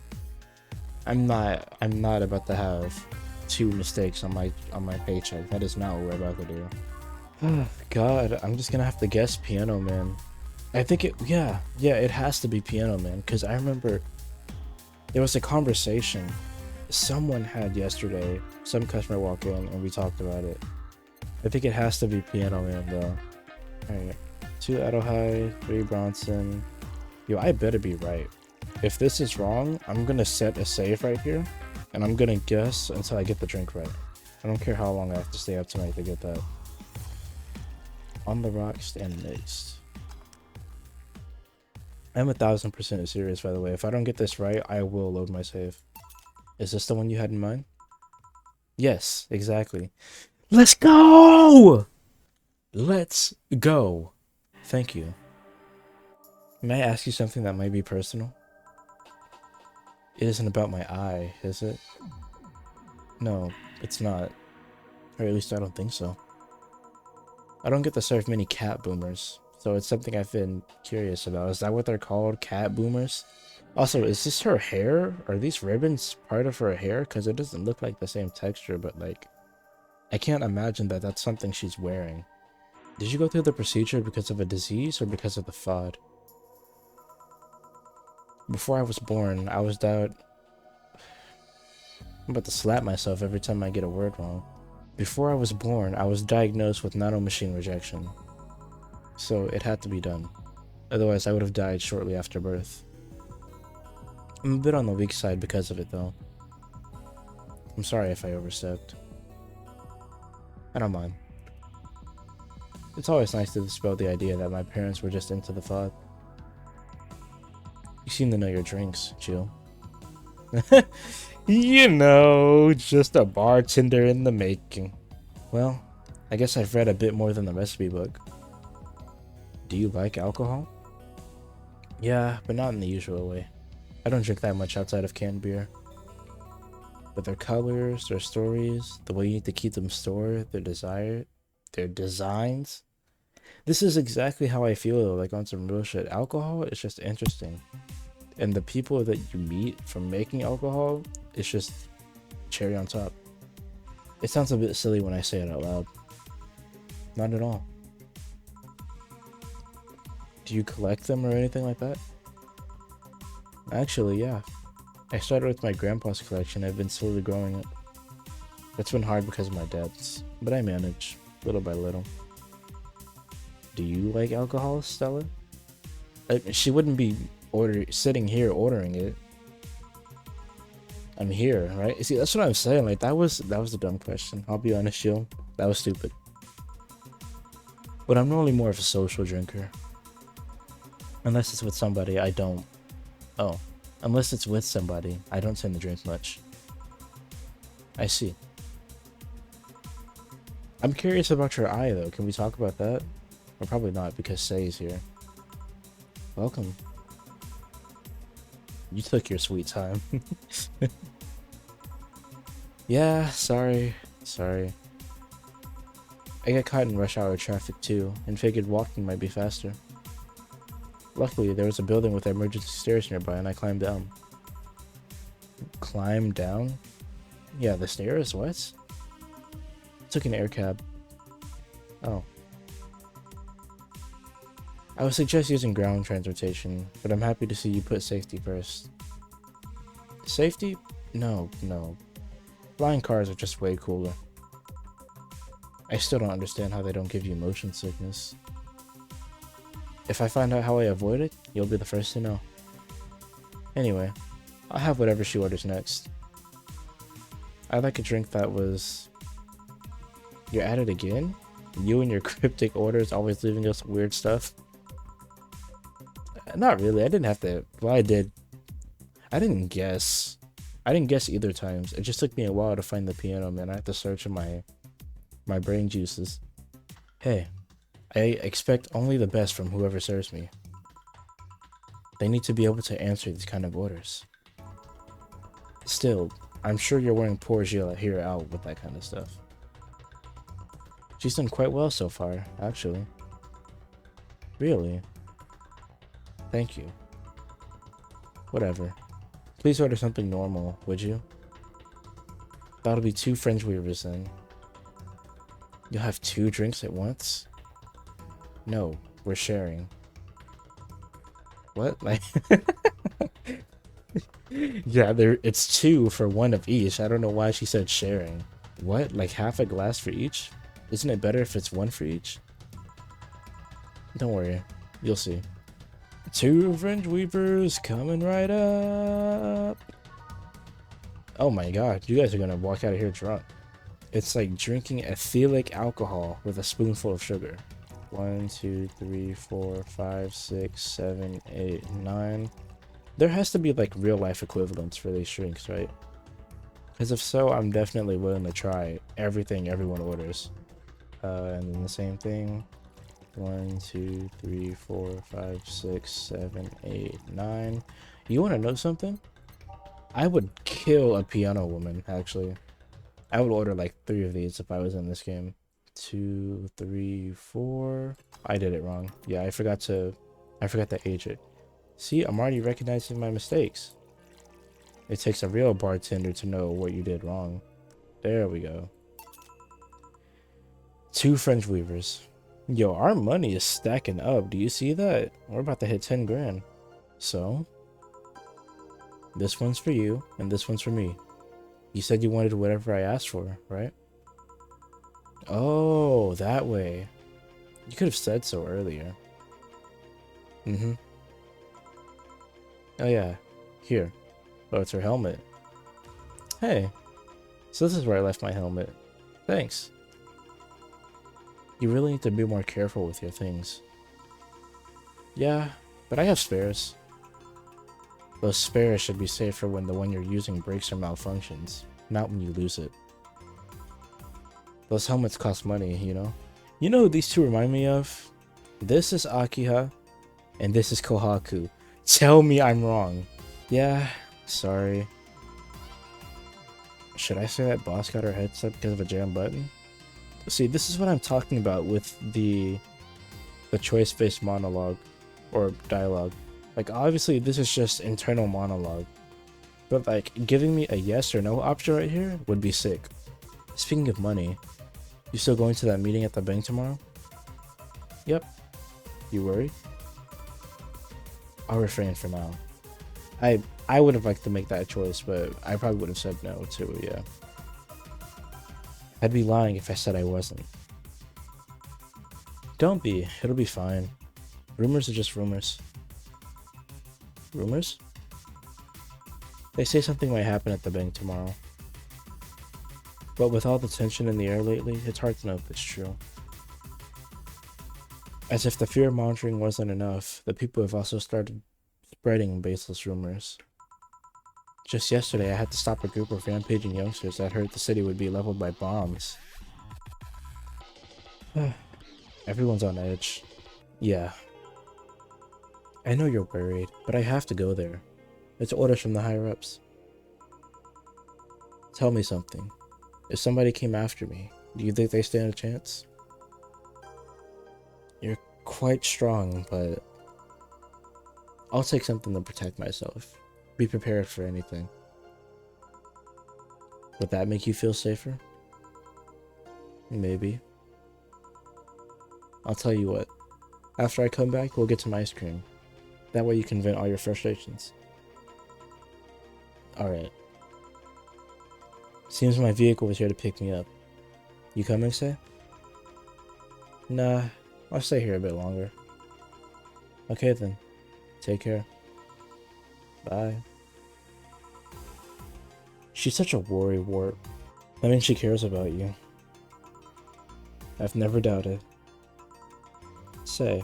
I'm not about to have 2 mistakes on my paycheck. That is not what we're about to do. Oh god, I'm just gonna have to guess Piano Man. I think yeah, it has to be Piano Man because I remember there was a conversation someone had yesterday. Some customer walked in and we talked about it. I think it has to be Piano Man though. Alright. 2 Edelhigh, 3 Bronson. Yo, I better be right. If this is wrong, I'm gonna set a save right here and I'm gonna guess until I get the drink right. I don't care how long I have to stay up tonight to get that. On the rocks and mixed. I'm 1000% serious, by the way. If I don't get this right, I will load my save. Is this the one you had in mind? Yes, exactly. Let's go! Let's go. Thank you. May I ask you something that might be personal? It isn't about my eye, is it? No, it's not. Or at least I don't think so. I don't get to serve many cat boomers, so it's something I've been curious about. Is that what they're called? Cat boomers? Also, is this her hair? Are these ribbons part of her hair? Because it doesn't look like the same texture, but like, I can't imagine that that's something she's wearing. Did you go through the procedure because of a disease or because of the FOD? Before I was born, I was I'm about to slap myself every time I get a word wrong. Before I was born, I was diagnosed with nanomachine rejection. So it had to be done. Otherwise, I would have died shortly after birth. I'm a bit on the weak side because of it, though. I'm sorry if I overstepped. I don't mind. It's always nice to dispel the idea that my parents were just into the thought. You seem to know your drinks, Jill. You know, just a bartender in the making. Well, I guess I've read a bit more than the recipe book. Do you like alcohol? Yeah, but not in the usual way. I don't drink that much outside of canned beer. But their colors, their stories, the way you need to keep them stored, their designs. This is exactly how I feel, like on some real shit. Alcohol is just interesting. And the people that you meet from making alcohol, it's just cherry on top. It sounds a bit silly when I say it out loud. Not at all. Do you collect them or anything like that? Actually, yeah. I started with my grandpa's collection. I've been slowly growing it. It's been hard because of my debts, but I manage, little by little. Do you like alcohol, Stella? She wouldn't be sitting here ordering it. I'm here, right? See, that's what I'm saying. Like that was a dumb question. I'll be honest, Jill. That was stupid. But I'm normally more of a social drinker. Unless it's with somebody, I don't. Oh, unless it's with somebody, I don't tend to drink much. I see. I'm curious about your eye, though. Can we talk about that? Or probably not, because Sei's here. Welcome. You took your sweet time. Yeah, sorry. I got caught in rush hour traffic too, and figured walking might be faster. Luckily, there was a building with emergency stairs nearby, and I climbed down. Climb down? Yeah, the stairs? What? Took an air cab. Oh. I would suggest using ground transportation, but I'm happy to see you put safety first. Safety? No. Flying cars are just way cooler. I still don't understand how they don't give you motion sickness. If I find out how I avoid it, you'll be the first to know. Anyway, I'll have whatever she orders next. I'd like a drink that was... You're at it again? You and your cryptic orders always leaving us weird stuff? Not really, I didn't have to... Well, I did. I didn't guess either times. It just took me a while to find the piano, man. I had to search in my brain juices. Hey, I expect only the best from whoever serves me. They need to be able to answer these kind of orders. Still, I'm sure you're wearing poor Gilles here out with that kind of stuff. She's done quite well so far, actually. Really? Thank you. Whatever. Please order something normal, would you? That'll be 2 French weavers then. You'll have 2 drinks at once? No, we're sharing. What? Like... Yeah, it's 2 for 1 of each. I don't know why she said sharing. What? Like half a glass for each? Isn't it better if it's 1 for each? Don't worry. You'll see. 2 French weavers coming right up. Oh my god, you guys are gonna walk out of here drunk. It's like drinking ethylic alcohol with a spoonful of sugar. 1, 2, 3, 4, 5, 6, 7, 8, 9. There has to be like real life equivalents for these drinks, right? Because if so, I'm definitely willing to try everything everyone orders. And then the same thing. 1, 2, 3, 4, 5, 6, 7, 8, 9. You want to know something? I would kill a piano woman, actually. I would order like 3 of these if I was in this game. 2, 3, 4. I did it wrong. Yeah, I forgot to age it. See, I'm already recognizing my mistakes. It takes a real bartender to know what you did wrong. There we go. 2 French weavers. Yo, our money is stacking up. Do you see that? We're about to hit 10 grand. So, this one's for you, and this one's for me. You said you wanted whatever I asked for, right? Oh, that way. You could have said so earlier. Mm-hmm. Oh yeah, here. Oh, it's her helmet. Hey, so this is where I left my helmet. Thanks. You really need to be more careful with your things. Yeah, but I have spares. Those spares should be safe for when the one you're using breaks or malfunctions, not when you lose it. Those helmets cost money, you know? You know who these two remind me of? This is Akiha, and this is Kohaku. Tell me I'm wrong. Yeah, sorry. Should I say that boss got her headset because of a jam button? See, this is what I'm talking about with the choice-based monologue, or dialogue. Like, obviously, this is just internal monologue. But, like, giving me a yes or no option right here would be sick. Speaking of money, you still going to that meeting at the bank tomorrow? Yep. You worried? I'll refrain for now. I would have liked to make that choice, but I probably would have said no too, yeah. I'd be lying if I said I wasn't. Don't be. It'll be fine. Rumors are just rumors. Rumors? They say something might happen at the bank tomorrow. But with all the tension in the air lately, it's hard to know if it's true. As if the fear mongering wasn't enough, the people have also started spreading baseless rumors. Just yesterday, I had to stop a group of rampaging youngsters that heard the city would be leveled by bombs. Everyone's on edge. Yeah. I know you're worried, but I have to go there. It's orders from the higher-ups. Tell me something. If somebody came after me, do you think they stand a chance? You're quite strong, but I'll take something to protect myself. Be prepared for anything. Would that make you feel safer? Maybe. I'll tell you what. After I come back, we'll get some ice cream. That way you can vent all your frustrations. Alright. Seems my vehicle was here to pick me up. You coming, Sei? Nah, I'll stay here a bit longer. Okay then. Take care. Bye. She's such a worry wart. That means she cares about you. I've never doubted. Sei,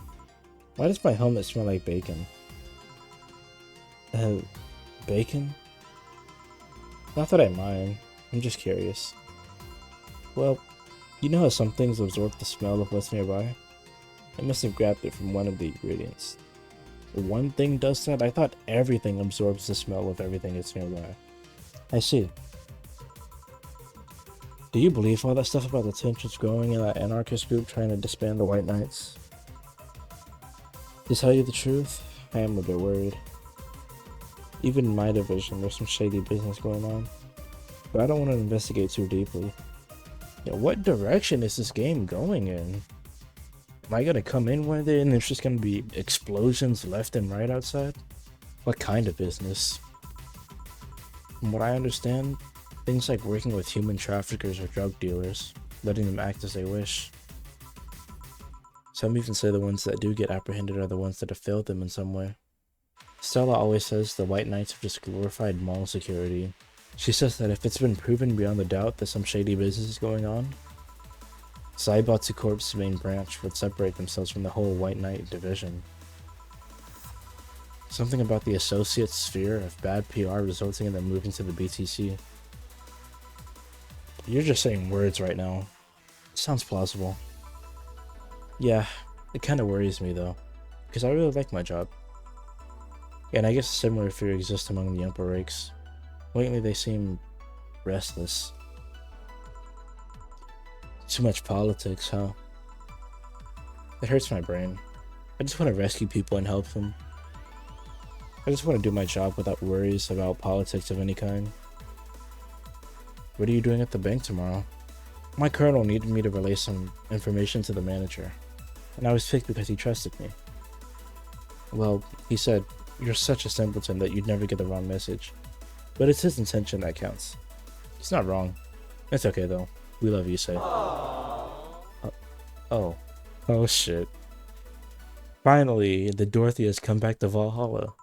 why does my helmet smell like bacon? Bacon? Not that I mind. I'm just curious. Well, you know how some things absorb the smell of what's nearby? I must have grabbed it from one of the ingredients. One thing does that? I thought everything absorbs the smell of everything that's nearby. I see. Do you believe all that stuff about the tensions growing in that anarchist group trying to disband the White Knights? To tell you the truth, I am a bit worried. Even in my division, there's some shady business going on. But I don't want to investigate too deeply. Yeah, what direction is this game going in? Am I gonna come in one day and there's just gonna be explosions left and right outside? What kind of business? From what I understand, things like working with human traffickers or drug dealers, letting them act as they wish. Some even say the ones that do get apprehended are the ones that have failed them in some way. Stella always says the White Knights are just glorified mall security. She says that if it's been proven beyond a doubt that some shady business is going on, Zaibatsu Corp's main branch would separate themselves from the whole White Knight division. Something about the associate sphere of bad PR resulting in them moving to the BTC. You're just saying words right now. It sounds plausible. Yeah, it kinda worries me though, because I really like my job. And I guess a similar fear exists among the upper ranks. Lately they seem restless. Too much politics, huh? It hurts my brain. I just want to rescue people and help them. I just want to do my job without worries about politics of any kind. What are you doing at the bank tomorrow? My colonel needed me to relay some information to the manager, and I was picked because he trusted me. Well, he said, "You're such a simpleton that you'd never get the wrong message." But it's his intention that counts. He's not wrong. It's okay though. We love you, Sei. Oh shit. Finally, the Dorothy has come back to Valhalla.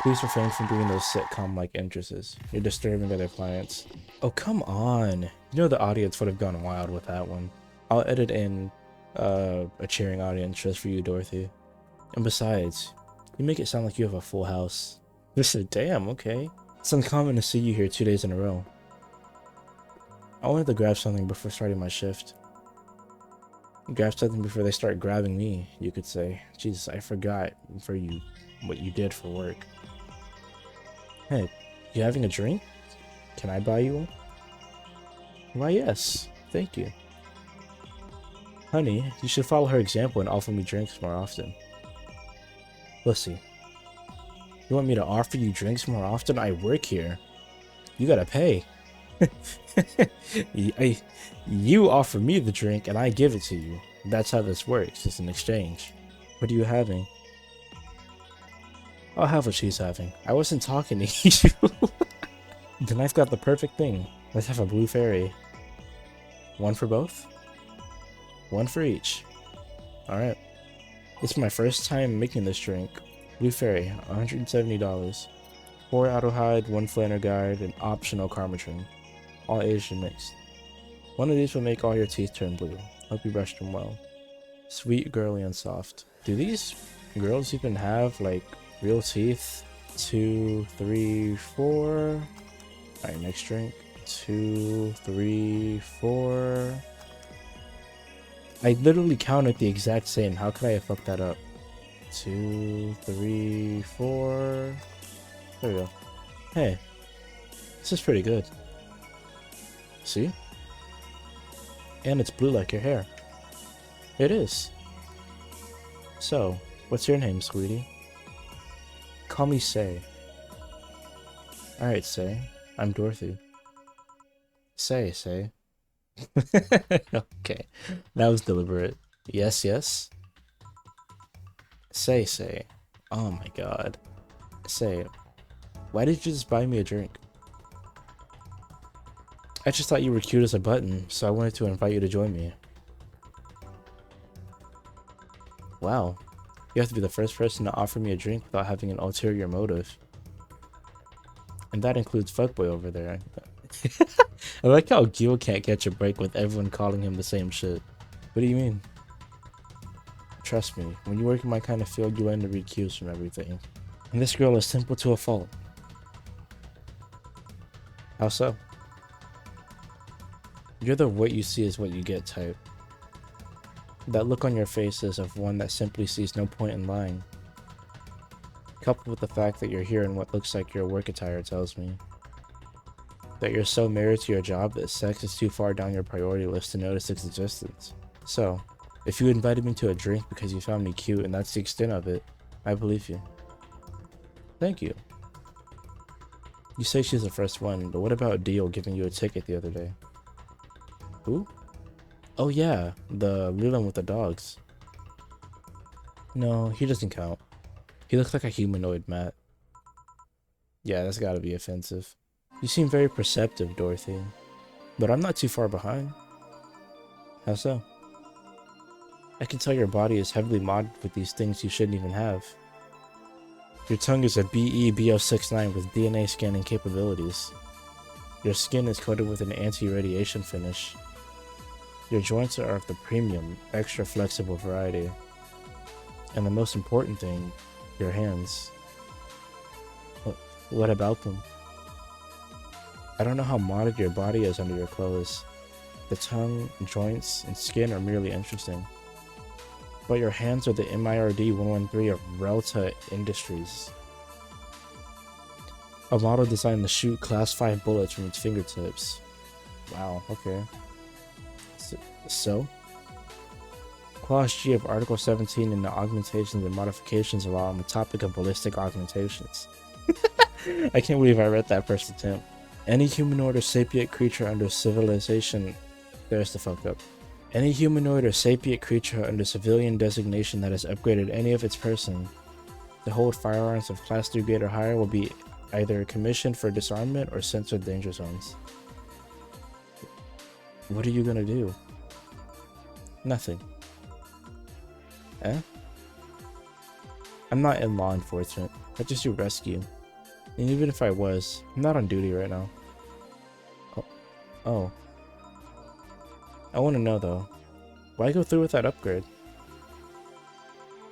Please refrain from doing those sitcom-like entrances. You're disturbing other clients. Oh, come on. You know the audience would have gone wild with that one. I'll edit in a cheering audience just for you, Dorothy. And besides, you make it sound like you have a full house. Listen, damn, okay. It's uncommon to see you here 2 days in a row. I wanted to grab something before starting my shift. Grab something before they start grabbing me, you could say. Jesus, I forgot for you what you did for work. Hey, you having a drink? Can I buy you one? Why, yes. Thank you. Honey, you should follow her example and offer me drinks more often. Lissy, you want me to offer you drinks more often? I work here. You gotta pay. You offer me the drink and I give it to you. That's how this works. It's an exchange. What are you having? I'll have what she's having. I wasn't talking to you. Then I've got the perfect thing. Let's have a blue fairy. One for both? One for each. Alright. It's my first time making this drink. Blue fairy, $170. 4 auto hide, 1 flanner guide, and optional karmatrin. All aged and mixed. One of these will make all your teeth turn blue. Hope you brushed them well. Sweet, girly, and soft. Do these girls even have, like, real teeth? 2, 3, 4. Alright, next drink. 2, 3, 4. I literally counted the exact same. How could I have fucked that up? 2, 3, 4. There we go. Hey, this is pretty good. See? And it's blue like your hair. It is. So, what's your name, sweetie? Call me Sei. Alright, Sei. I'm Dorothy. Sei. Okay, that was deliberate. Yes. Sei. Oh my god. Sei, why did you just buy me a drink? I just thought you were cute as a button, so I wanted to invite you to join me. Wow. You have to be the first person to offer me a drink without having an ulterior motive. And that includes fuckboy over there. I like how Gil can't catch a break with everyone calling him the same shit. What do you mean? Trust me, when you work in my kind of field, you learn to read cues from everything. And this girl is simple to a fault. How so? You're the what you see is what you get type. That look on your face is of one that simply sees no point in lying. Coupled with the fact that you're here in what looks like your work attire tells me that you're so married to your job that sex is too far down your priority list to notice its existence. So, if you invited me to a drink because you found me cute and that's the extent of it, I believe you. Thank you. You say she's the first one, but what about Dio giving you a ticket the other day? Who? Oh yeah, the Leland with the dogs. No, he doesn't count. He looks like a humanoid, Matt. Yeah, that's gotta be offensive. You seem very perceptive, Dorothy. But I'm not too far behind. How so? I can tell your body is heavily modded with these things you shouldn't even have. Your tongue is a BE-BO69 with DNA scanning capabilities. Your skin is coated with an anti-radiation finish. Your joints are of the premium, extra flexible variety. And the most important thing, your hands. What about them? I don't know how modded your body is under your clothes. The tongue, joints, and skin are merely interesting. But your hands are the MIRD 113 of Relta Industries. A model designed to shoot class 5 bullets from its fingertips. Wow, okay. So? Clause G of Article 17 in the Augmentations and Modifications Law on the topic of ballistic augmentations. I can't believe I read that first attempt. Any humanoid or sapient creature under civilization... There's the fuck up. Any humanoid or sapient creature under civilian designation that has upgraded any of its person to hold firearms of Class 3 grade or higher will be either commissioned for disarmament or sent to danger zones. What are you gonna do? Nothing. Eh? I'm not in law enforcement. I just do rescue. And even if I was, I'm not on duty right now. Oh. I want to know though, why go through with that upgrade?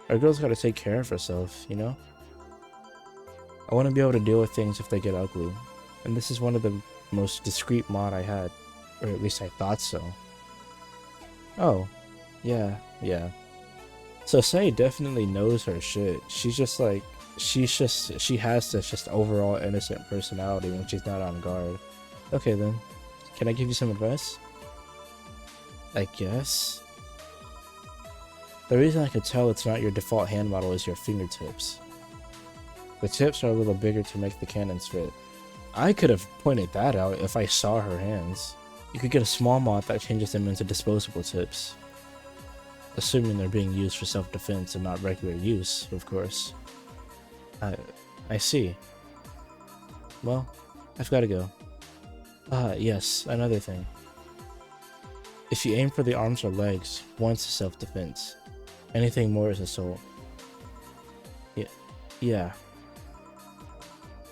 Our girl's gotta take care of herself, you know? I want to be able to deal with things if they get ugly. And this is one of the most discreet mod I had. Or at least I thought so. Oh. Yeah. So Sei definitely knows her shit. She's just like, she has this just overall innocent personality when she's not on guard. Okay then, can I give you some advice? I guess? The reason I could tell it's not your default hand model is your fingertips. The tips are a little bigger to make the cannons fit. I could have pointed that out if I saw her hands. You could get a small mod that changes them into disposable tips. Assuming they're being used for self-defense and not regular use, of course. I see. Well, I've gotta go. Yes, another thing. If you aim for the arms or legs, once is self-defense. Anything more is assault. Yeah.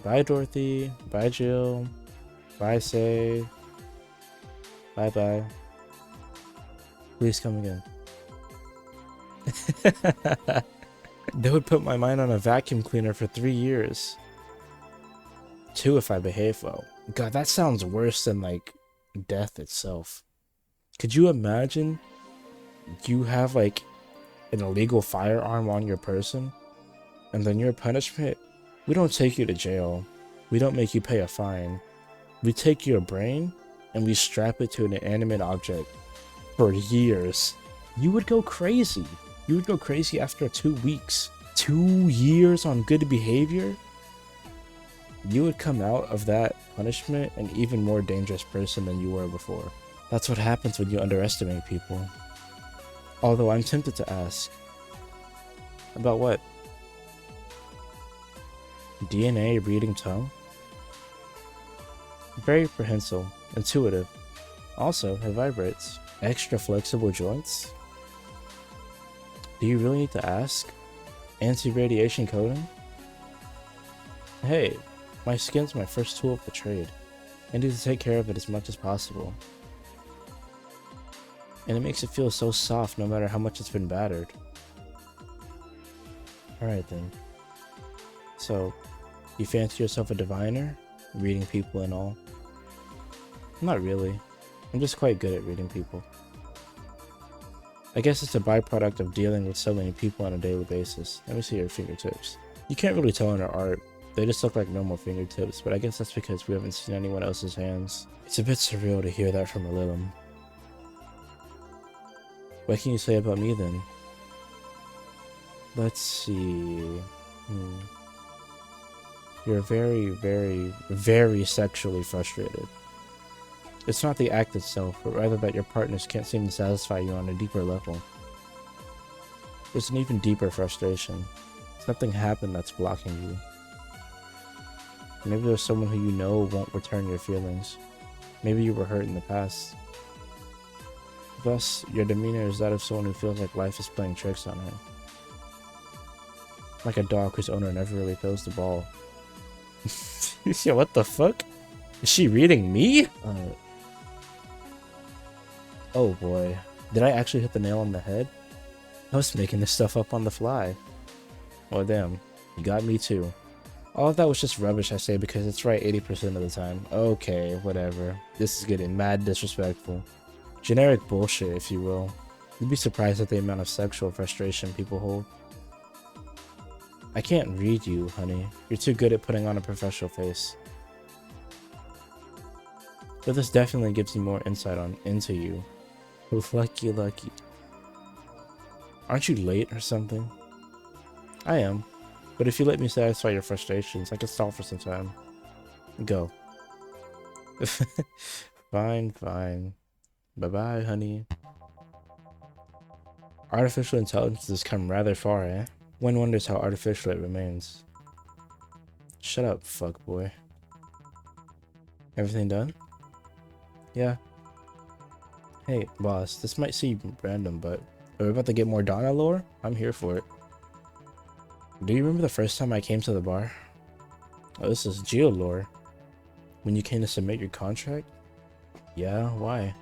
Bye, Dorothy. Bye, Jill. Bye, Sei. Bye-bye. Please come again. They would put my mind on a vacuum cleaner for 3 years. 2 if I behave well. God, that sounds worse than, like, death itself. Could you imagine you have, like, an illegal firearm on your person? And then your punishment? We don't take you to jail. We don't make you pay a fine. We take your brain and we strap it to an inanimate object for years. You would go crazy. You would go crazy after 2 weeks. 2 years on good behavior? You would come out of that punishment an even more dangerous person than you were before. That's what happens when you underestimate people. Although I'm tempted to ask. About what? DNA reading tongue? Very prehensile, intuitive. Also, it vibrates. Extra flexible joints? Do you really need to ask? Anti-radiation coating? Hey, my skin's my first tool of the trade. I need to take care of it as much as possible. And it makes it feel so soft no matter how much it's been battered. Alright then. So, you fancy yourself a diviner? Reading people and all? Not really. I'm just quite good at reading people. I guess it's a byproduct of dealing with so many people on a daily basis. Let me see your fingertips. You can't really tell in our art. They just look like normal fingertips, but I guess that's because we haven't seen anyone else's hands. It's a bit surreal to hear that from a Lilim. What can you say about me then? Let's see... You're very, very, very sexually frustrated. It's not the act itself, but rather that your partners can't seem to satisfy you on a deeper level. There's an even deeper frustration. Something happened that's blocking you. Maybe there's someone who you know won't return your feelings. Maybe you were hurt in the past. Thus, your demeanor is that of someone who feels like life is playing tricks on her. Like a dog whose owner never really throws the ball. Yeah, what the fuck? Is she reading me? Oh boy. Did I actually hit the nail on the head? I was making this stuff up on the fly. Oh damn. You got me too. All of that was just rubbish, I say, because it's right 80% of the time. Okay, whatever. This is getting mad disrespectful. Generic bullshit, if you will. You'd be surprised at the amount of sexual frustration people hold. I can't read you, honey. You're too good at putting on a professional face. But this definitely gives you more insight into you. Lucky, lucky. Aren't you late or something? I am. But if you let me satisfy your frustrations, I can stall for some time. Go. Fine, fine. Bye-bye, honey. Artificial intelligence has come rather far, eh? One wonders how artificial it remains. Shut up, fuckboy. Everything done? Yeah. Hey, boss, this might seem random, but are we about to get more Donna lore? I'm here for it. Do you remember the first time I came to the bar? Oh, this is Geo lore. When you came to submit your contract? Yeah, why?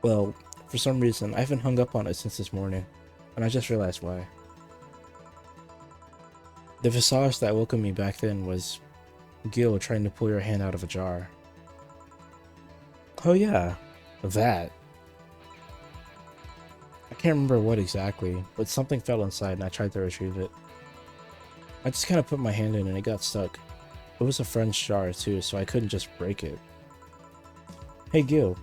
Well, for some reason, I haven't hung up on it since this morning, and I just realized why. The visage that welcomed me back then was Gil trying to pull your hand out of a jar. Oh yeah, that. I can't remember what exactly, but something fell inside and I tried to retrieve it. I just kind of put my hand in and it got stuck. It was a friend's jar too, so I couldn't just break it. Hey Gil,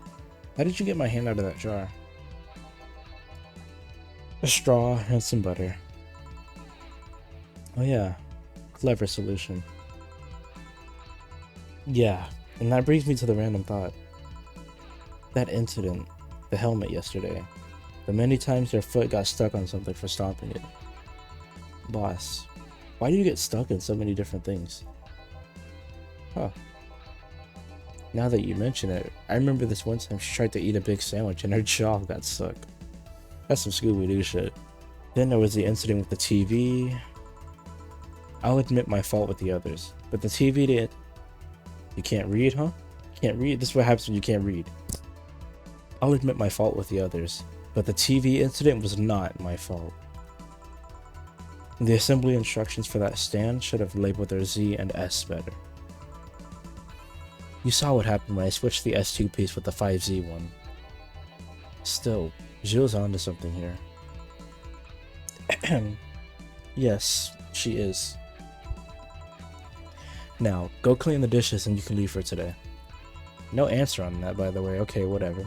how did you get my hand out of that jar? A straw and some butter. Oh yeah, clever solution. Yeah, and that brings me to the random thought. That incident, the helmet yesterday, the many times your foot got stuck on something for stomping it. Boss, why do you get stuck in so many different things? Huh. Now that you mention it, I remember this one time she tried to eat a big sandwich and her jaw got stuck. That's some Scooby-Doo shit. Then there was the incident with the TV. I'll admit my fault with the others, but the TV didn't. You can't read, huh? Can't read? This is what happens when you can't read. I'll admit my fault with the others, but the TV incident was not my fault. The assembly instructions for that stand should have labeled their Z and S better. You saw what happened when I switched the S2 piece with the 5Z one. Still, Jill's onto something here. Yes, she is. Now, go clean the dishes and you can leave for today. No answer on that, by the way. Okay, whatever.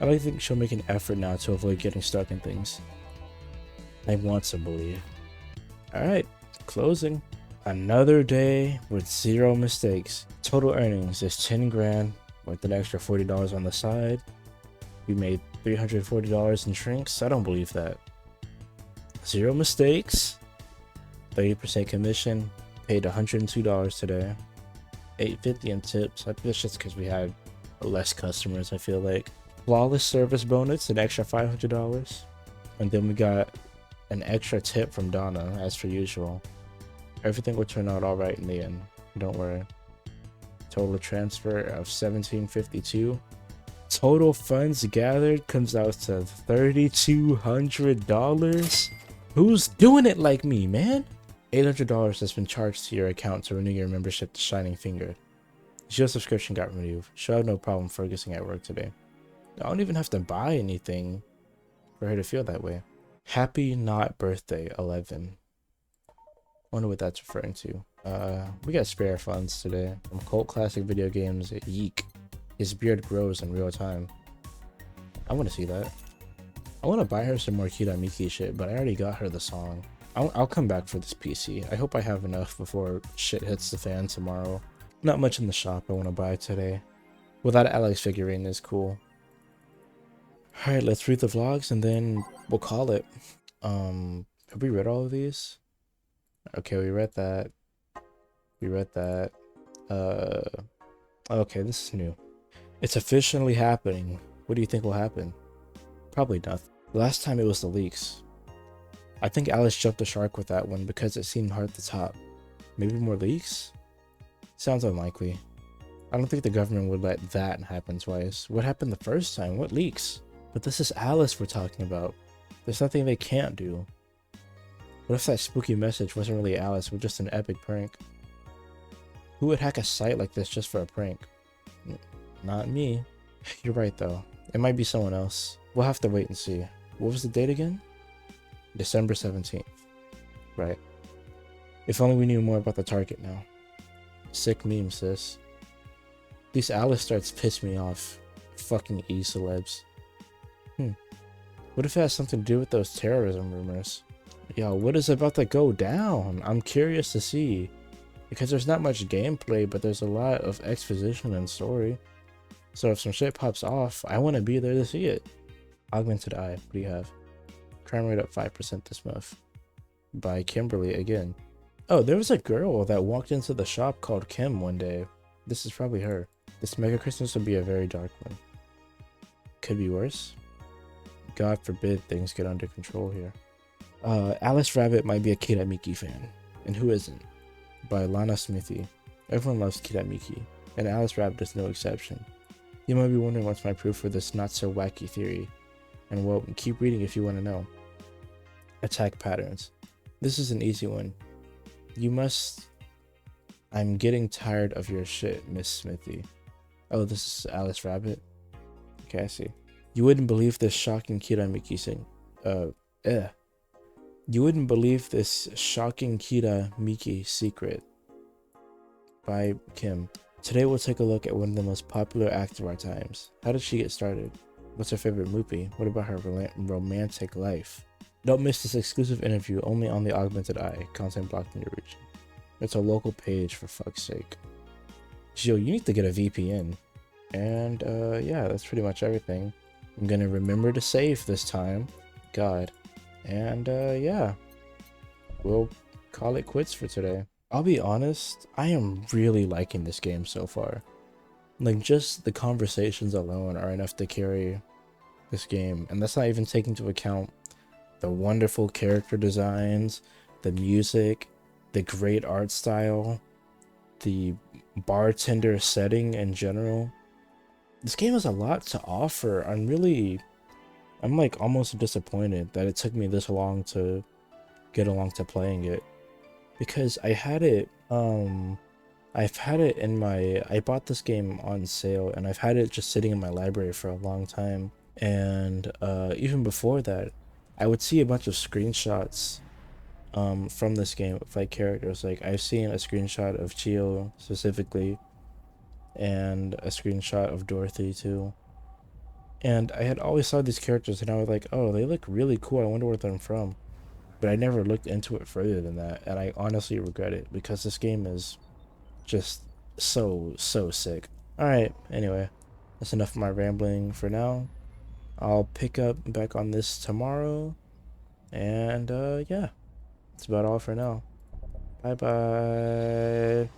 I don't think she'll make an effort now to avoid getting stuck in things. I want to believe. Alright, closing. Another day with 0 mistakes. Total earnings is 10 grand with an extra $40 on the side. We made $340 in shrinks. I don't believe that. 0 mistakes. 30% commission. Paid $102 today. $8.50 in tips. I think that's just because we had less customers, I feel like. Flawless service bonus, an extra $500. And then we got an extra tip from Donna, as per usual. Everything will turn out alright in the end. Don't worry. Total transfer of $1,752. Total funds gathered comes out to $3,200. Who's doing it like me, man? $800 has been charged to your account to renew your membership to Shining Finger. Your subscription got renewed. She'll have no problem focusing at work today. I don't even have to buy anything for her to feel that way. Happy not birthday 11. Wonder what that's referring to. We got spare funds today from Cult Classic Video Games. Yeek. His beard grows in real time. I want to see that. I want to buy her some more Kira Miki shit, but I already got her the song. I'll come back for this PC. I hope I have enough before shit hits the fan tomorrow. Not much in the shop I want to buy today. Well, that Alex figurine is cool. Alright, let's read the vlogs and then we'll call it. Have we read all of these? Okay, we read that. We read that. Okay, this is new. It's officially happening. What do you think will happen? Probably nothing. Last time it was the leaks. I think Alice jumped the shark with that one because it seemed hard to top. Maybe more leaks? Sounds unlikely. I don't think the government would let that happen twice. What happened the first time? What leaks? But this is Alice we're talking about. There's nothing they can't do. What if that spooky message wasn't really Alice, but just an epic prank? Who would hack a site like this just for a prank? Not me. You're right though. It might be someone else. We'll have to wait and see. What was the date again? December 17th. Right. If only we knew more about the target now. Sick meme, sis. These Alice starts piss me off. Fucking e-celebs. What if it has something to do with those terrorism rumors? Yo, what is about to go down? I'm curious to see. Because there's not much gameplay, but there's a lot of exposition and story. So if some shit pops off, I want to be there to see it. Augmented Eye, what do you have? Crime rate up 5% this month. By Kimberly again. Oh, there was a girl that walked into the shop called Kim one day. This is probably her. This Mega Christmas would be a very dark one. Could be worse. God forbid things get under control here. Alice Rabbit might be a Kira Miki fan. And who isn't? By Lana Smithy. Everyone loves Kira Miki, and Alice Rabbit is no exception. You might be wondering what's my proof for this not so wacky theory. And well, keep reading if you want to know. Attack patterns. This is an easy one. You must... I'm getting tired of your shit, Miss Smithy. Oh, this is Alice Rabbit? Okay, I see. You wouldn't believe this shocking Kira Miki thing. You wouldn't believe this shocking Kira Miki secret. By Kim. Today we'll take a look at one of the most popular acts of our times. How did she get started? What's her favorite movie? What about her romantic life? Don't miss this exclusive interview only on the Augmented Eye. Content blocked in your region. It's a local page, for fuck's sake. Yo, you need to get a VPN. And yeah, that's pretty much everything. I'm gonna remember to save this time. God. And yeah, we'll call it quits for today. I'll be honest, I am really liking this game so far. Like, just the conversations alone are enough to carry this game, and that's not even taking into account the wonderful character designs, the music, the great art style, the bartender setting in general. This game has a lot to offer. I'm like almost disappointed that it took me this long to get along to playing it, because I bought this game on sale, and I've had it just sitting in my library for a long time. And even before that, I would see a bunch of screenshots from this game with like characters. Like, I've seen a screenshot of Chio specifically, and a screenshot of Dorothy too. And I had always saw these characters and I was like, oh, they look really cool, I wonder where they're from. But I never looked into it further than that, and I honestly regret it, because this game is just so sick. Alright, anyway, that's enough of my rambling for now. I'll pick up back on this tomorrow, and yeah, that's about all for now. Bye bye.